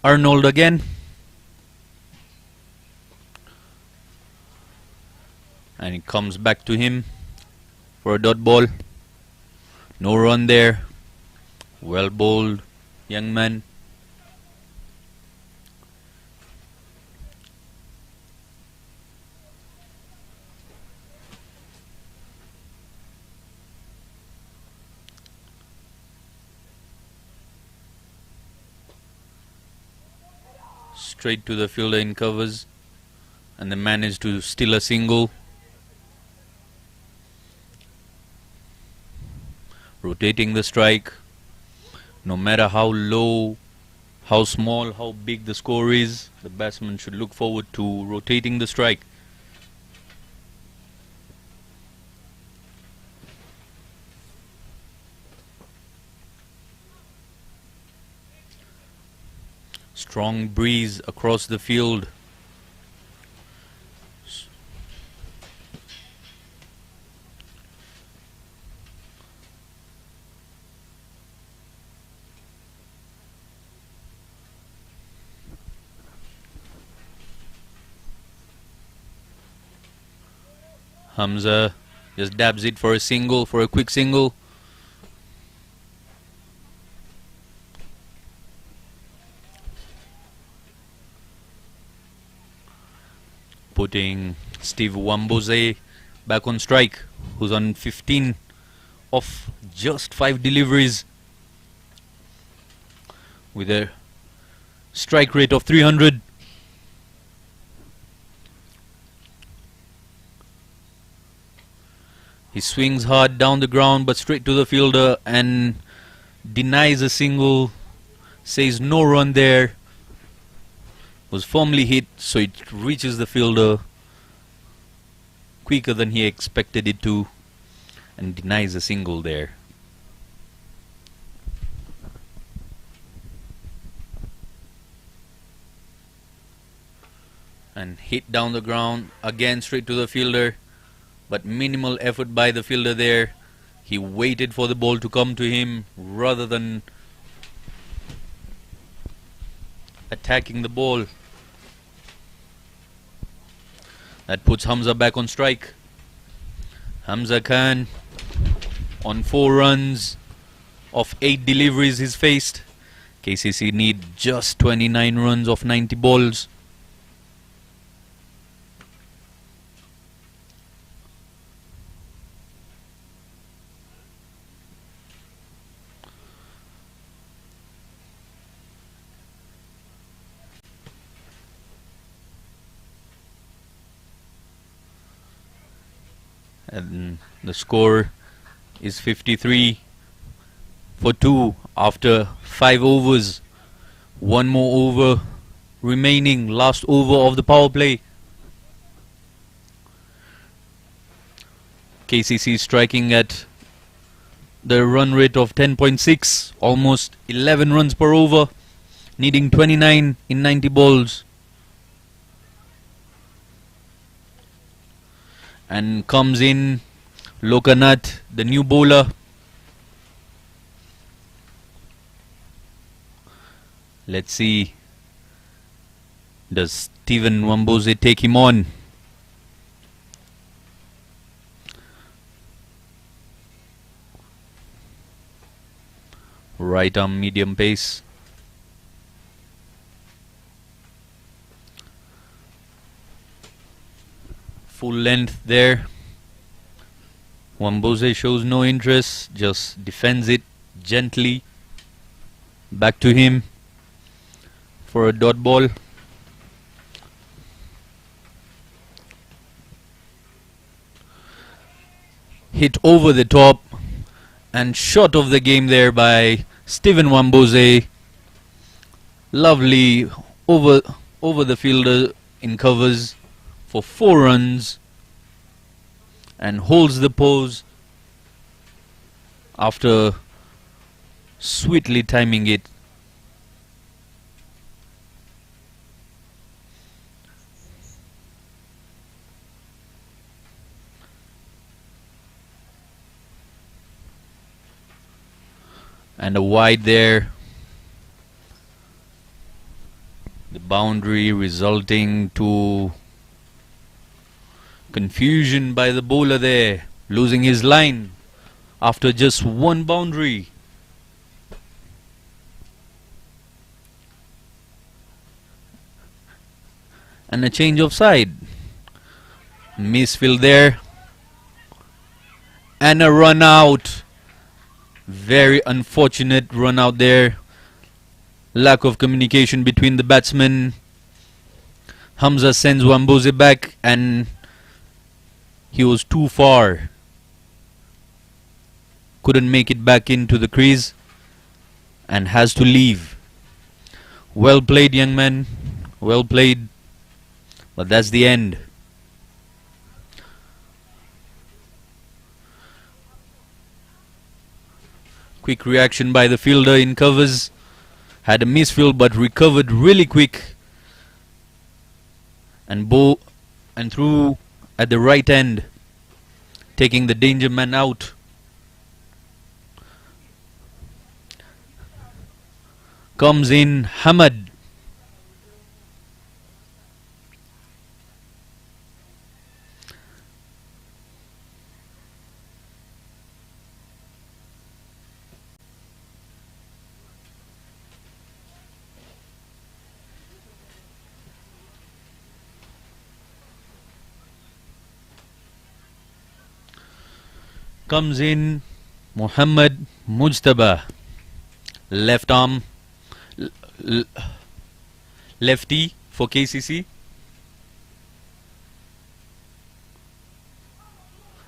Arnold again. And it comes back to him for a dot ball. No run there. Well bowled, young man. Straight to the fielder in covers, and they managed to steal a single. Rotating the strike. No matter how low, how small, how big the score is, the batsman should look forward to rotating the strike. Strong breeze across the field. Hamza just dabs it for a single, for a quick single. Putting Steve Wambose back on strike, who's on 15 of just 5 deliveries with a strike rate of 300. He swings hard down the ground but straight to the fielder and denies a single, says no run there. Was firmly hit, so it reaches the fielder quicker than he expected it to, and denies a single there. And hit down the ground again straight to the fielder, but minimal effort by the fielder there. He waited for the ball to come to him rather than attacking the ball. That puts Hamza back on strike. Hamza Khan on 4 runs of 8 deliveries he's faced. KCC need just 29 runs of 90 balls. And the score is 53 for 2 after 5 overs. 1 more over remaining, last over of the power play. KCC striking at the run rate of 10.6, almost 11 runs per over, needing 29 in 90 balls. And comes in Lokanath, the new bowler. Let's see, does Steven Wambose take him on? Right arm medium pace. Full length there. Wambose shows no interest, just defends it gently. Back to him for a dot ball. Hit over the top and shot of the game there by Steven Wambose. Lovely over the fielder in covers for 4 runs and holds the pose after sweetly timing it. And a wide there. The boundary resulting to Confusion by the bowler there, losing his line after just one boundary. And a change of side. Misfield there. And a run out. Very unfortunate run out there. Lack of communication between the batsmen. Hamza sends Wambuze back and he was too far. Couldn't make it back into the crease and has to leave. Well played, young man. Well played. But that's the end. Quick reaction by the fielder in covers. Had a misfield but recovered really quick. And threw at the right end, taking the danger man out. Comes in Hamad. Comes in Muhammad Mujtaba. Left arm, lefty for KCC.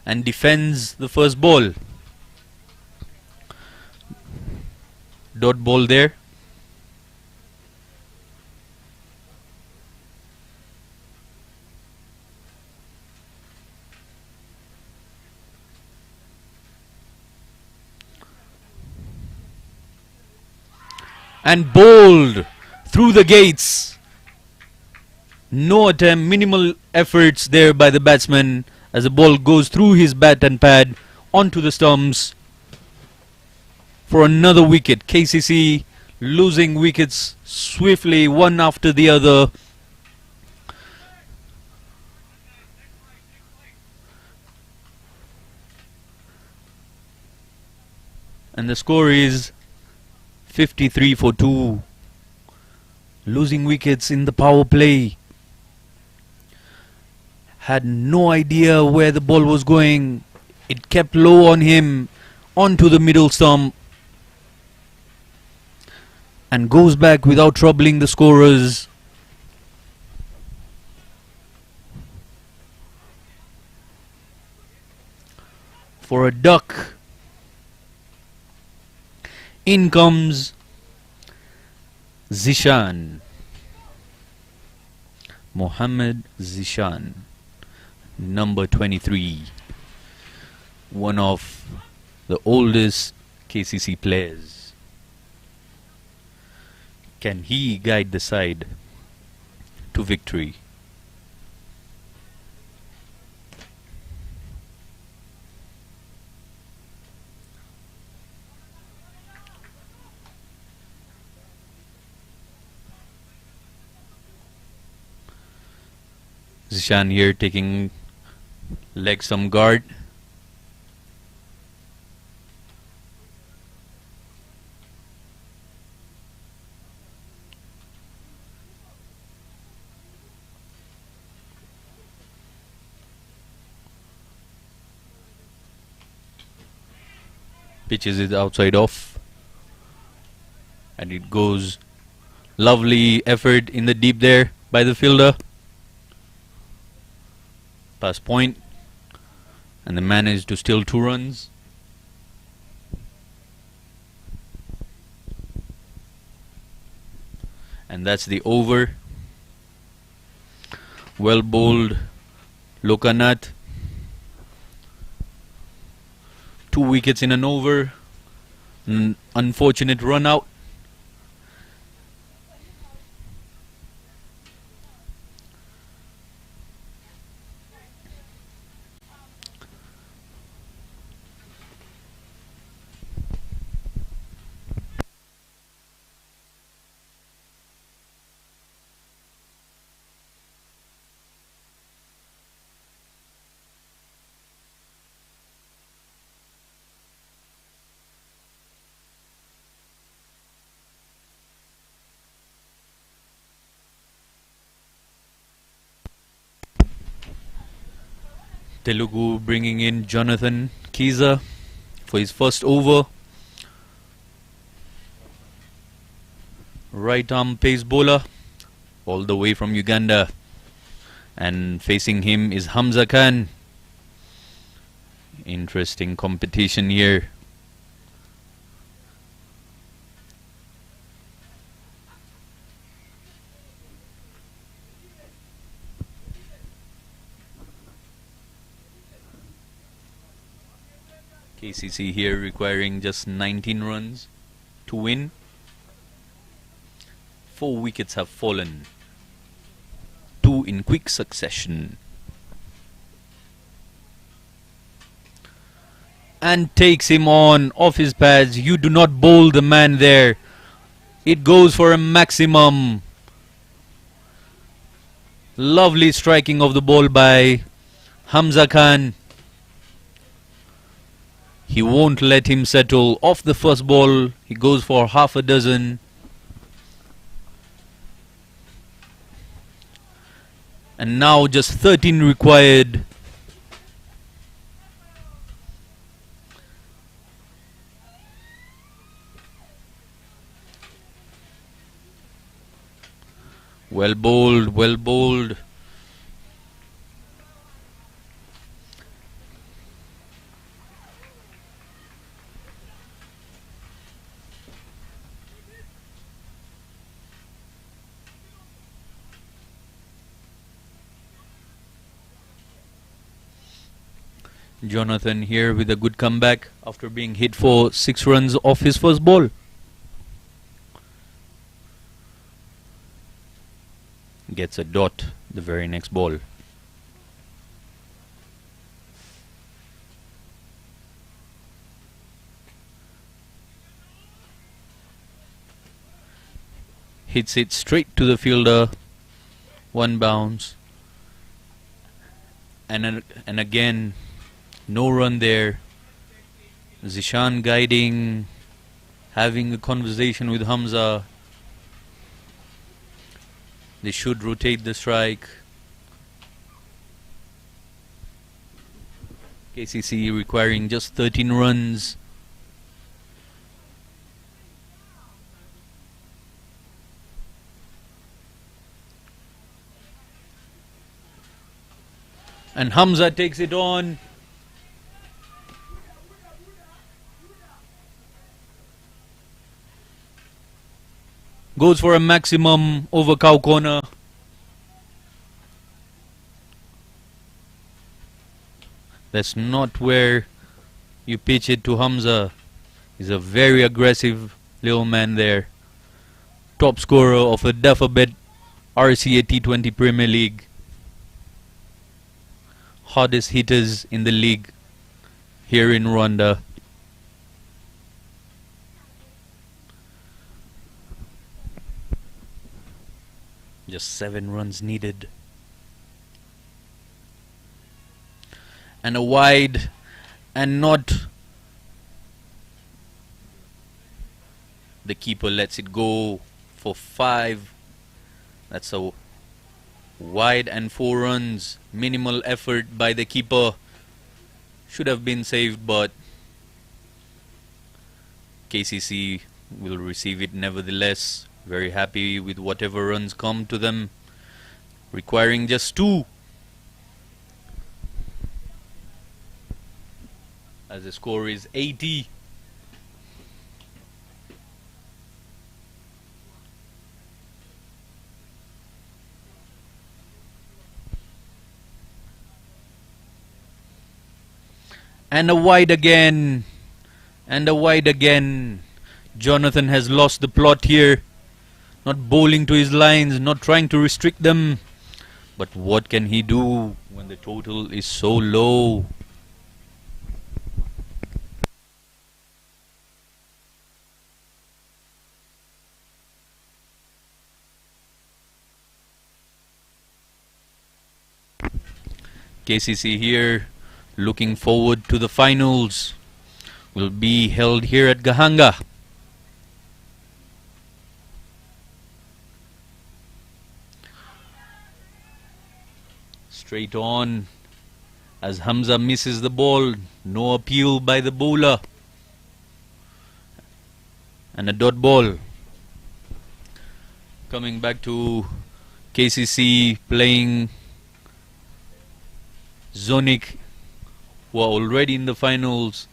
And defends the first ball. Dot ball there. And bowled through the gates. No attempt, minimal efforts there by the batsman as the ball goes through his bat and pad onto the stumps for another wicket. KCC losing wickets swiftly, one after the other. And the score is 53 for 2. Losing wickets in the power play. Had no idea where the ball was going. It kept low on him, onto the middle stump. And goes back without troubling the scorers. For a duck. In comes Zeeshan. Mohammed Zeeshan, number 23. One of the oldest KCC players. Can he guide the side to victory? Zeeshan here taking leg some guard. Pitches it outside off. And it goes. Lovely effort in the deep there by the fielder. Pass point, and they managed to steal 2 runs. And that's the over. Well bowled Lokanath. 2 wickets in an over. An unfortunate run out. Telugu bringing in Jonathan Kiza for his first over. Right arm pace bowler, all the way from Uganda. And facing him is Hamza Khan. Interesting competition here. KCC here requiring just 19 runs to win. 4 wickets have fallen. 2 in quick succession. And takes him on off his pads. You do not bowl the man there. It goes for a maximum. Lovely striking of the ball by Hamza Khan. He won't let him settle. Off the first ball, he goes for half a dozen. And now just 13 required. Well bowled, well bowled. Jonathan here with a good comeback after being hit for 6 runs off his first ball. Gets a dot the very next ball. Hits it straight to the fielder. 1 bounce. And again, no run there. Zeeshan guiding, having a conversation with Hamza. They should rotate the strike. KCC requiring just 13 runs. And Hamza takes it on. Goes for a maximum over cow corner. That's not where you pitch it to Hamza. He's a very aggressive little man there. Top scorer of the Dafabet RCA T20 Premier League. Hardest hitters in the league here in Rwanda. Just 7 runs needed. And a wide, and not. The keeper lets it go for 5. That's a wide and 4 runs. Minimal effort by the keeper. Should have been saved, but KCC will receive it nevertheless. Very happy with whatever runs come to them. Requiring just 2. As the score is 80. And a wide again. And a wide again. Jonathan has lost the plot here. Not bowling to his lines, not trying to restrict them. But what can he do when the total is so low? KCC here, looking forward to the finals. Will be held here at Gahanga. Straight on as Hamza misses the ball. No appeal by the bowler. And a dot ball. Coming back to KCC playing Zonic, who are already in the finals,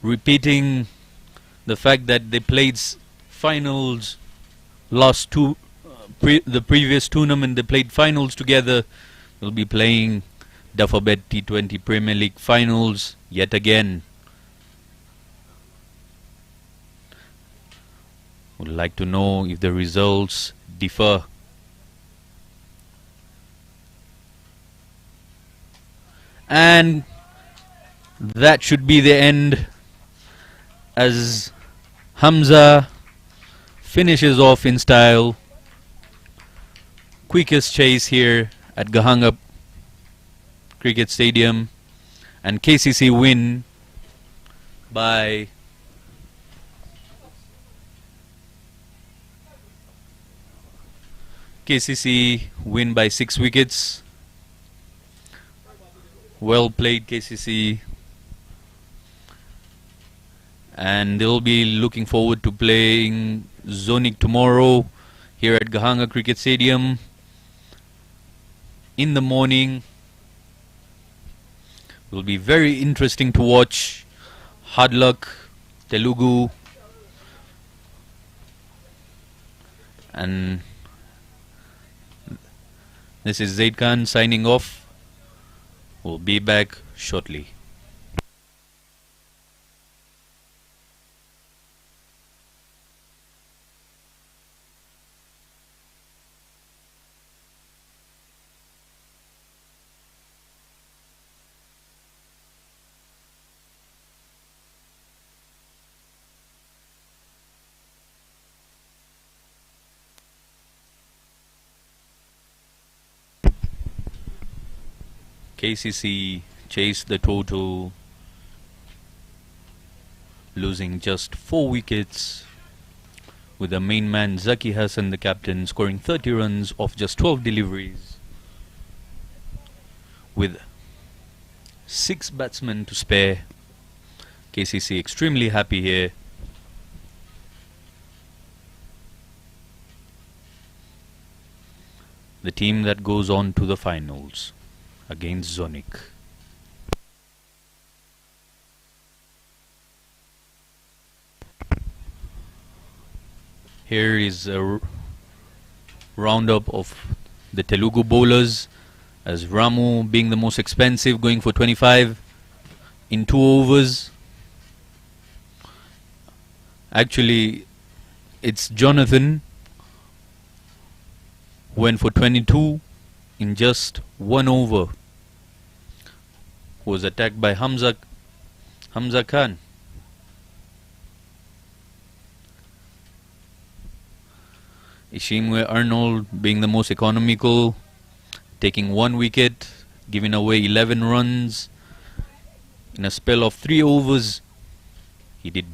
repeating the fact that they played finals last the previous tournament. They played finals together. They'll be playing Duffabet T20 Premier League finals yet again. Would like to know if the results differ. And that should be the end, as Hamza finishes off in style. Quickest chase here at Gahanga Cricket Stadium, and KCC win by KCC win by 6 wickets. Well played, KCC. And they'll be looking forward to playing Zonic tomorrow here at Gahanga Cricket Stadium in the morning. Will be very interesting to watch. Hard luck, Telugu. And this is Zeeshan signing off. We'll be back shortly. KCC chased the total, losing just 4 wickets, with the main man Zaki Hassan, the captain, scoring 30 runs off just 12 deliveries, with 6 batsmen to spare. KCC extremely happy here. The team that goes on to the finals against Zonic. Here is a roundup of the Telugu bowlers, as Ramu being the most expensive, going for 25 in 2 overs. Actually, it's Jonathan who went for 22 in just 1 over. Was attacked by Hamza Khan. Ishimwe Arnold being the most economical, taking 1 wicket, giving away 11 runs in a spell of 3 overs. He did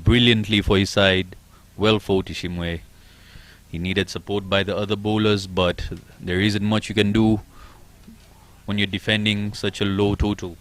brilliantly for his side. Well fought, Ishimwe. He needed support by the other bowlers, but there isn't much you can do when you're defending such a low total.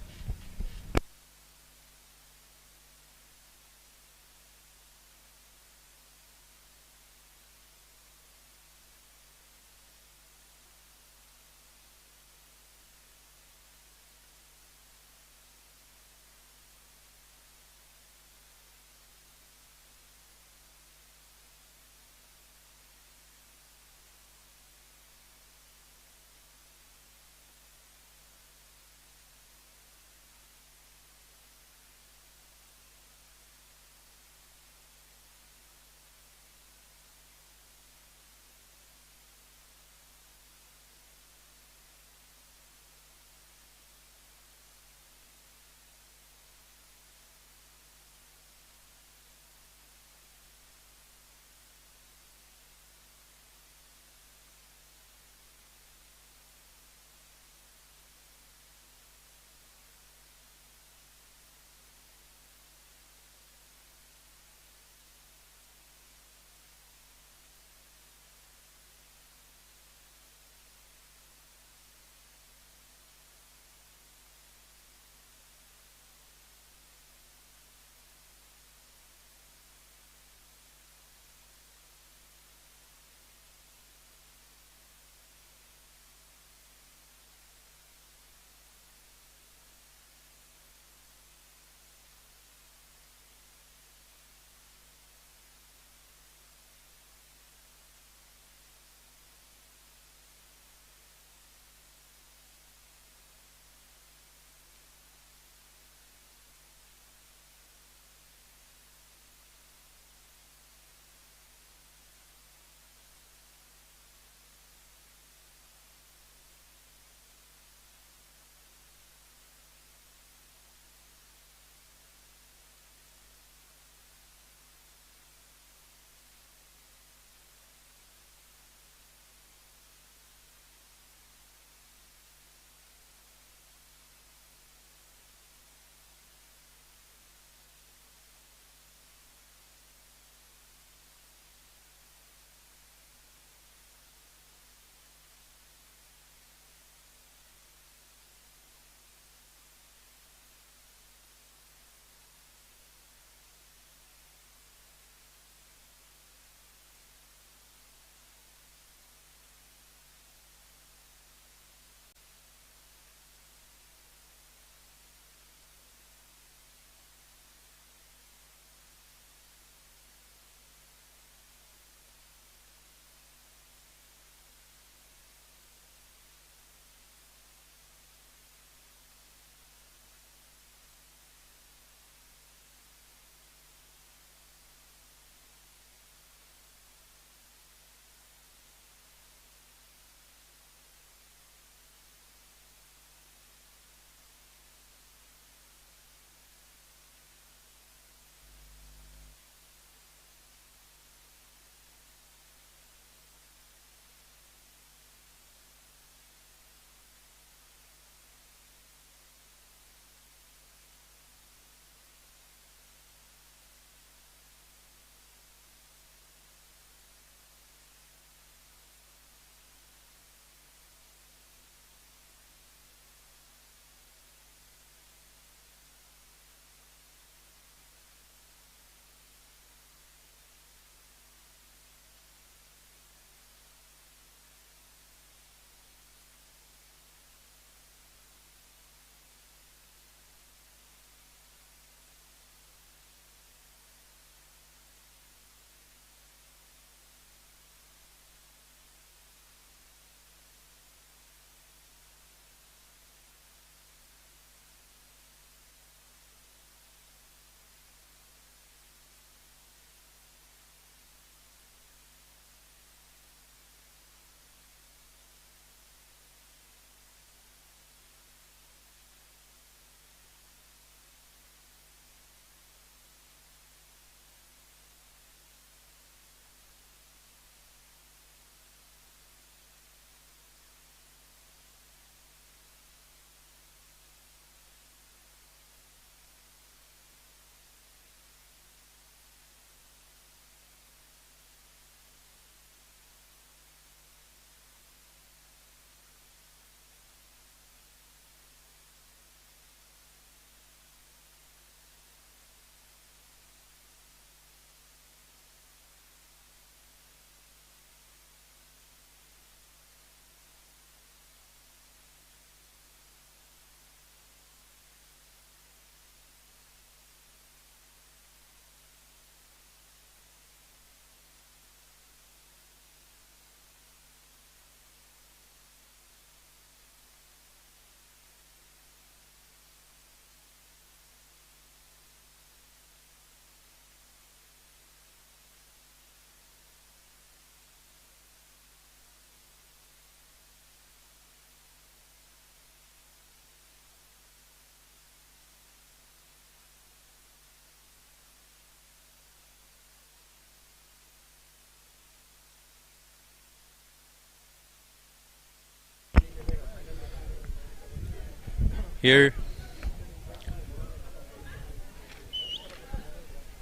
Here,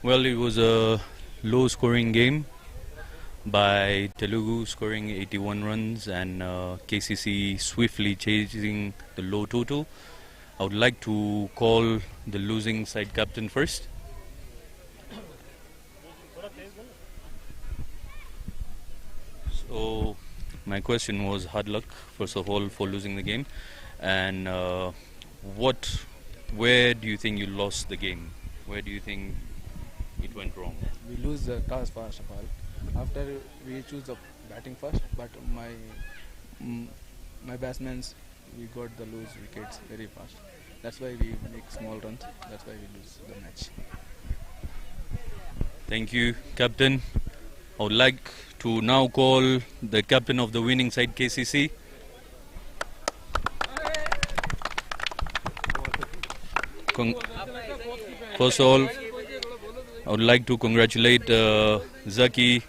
well, it was a low-scoring game by Telugu scoring 81 runs and KCC swiftly chasing the low total. I would like to call the losing side captain first. So my question was hard luck, first of all, for losing the game, and where do you think you lost the game? Where do you think it went wrong? We lose the toss first of all. After we choose the batting first, but my batsmen we got the lose wickets very fast. That's why we make small runs. That's why we lose the match. Thank you, captain. I would like to now call the captain of the winning side, KCC. First of all, I would like to congratulate Zaki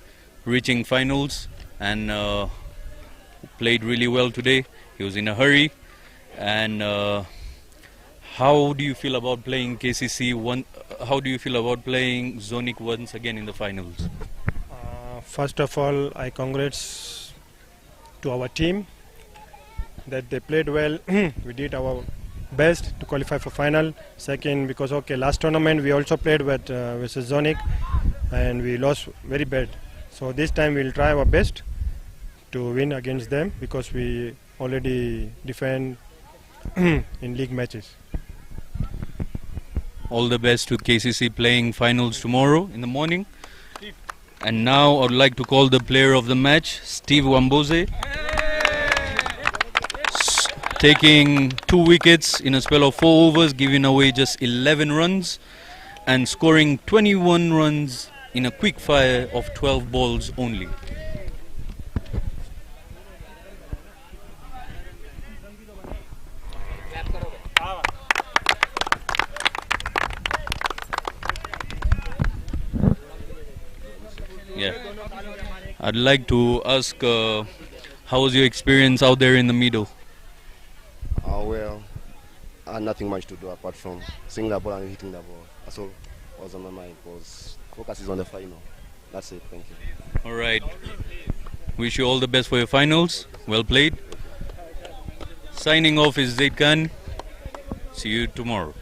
reaching finals and played really well today. He was in a hurry. And how do you feel about playing KCC one? How do you feel about playing Zonic once again in the finals? First of all, I congrats to our team that they played well. We did our best to qualify for final. Second, because last tournament we also played with versus Zonic and we lost very bad. So this time we'll try our best to win against them because we already defend in league matches. All the best to KCC playing finals tomorrow in the morning. And now I would like to call the player of the match, Steve Wamboze, taking 2 wickets in a spell of 4 overs, giving away just 11 runs and scoring 21 runs in a quick fire of 12 balls only. Yeah, I'd like to ask, how was your experience out there in the middle? Well, I had nothing much to do apart from seeing the ball and hitting the ball. That's all was on my mind. Was focus is on the final. That's it. Thank you. All right. Wish you all the best for your finals. Well played. Signing off is Zeeshan. See you tomorrow.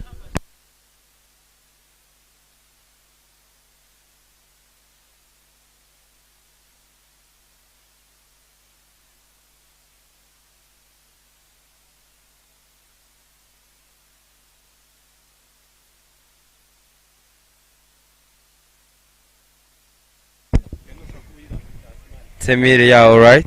Samir, yeah, alright.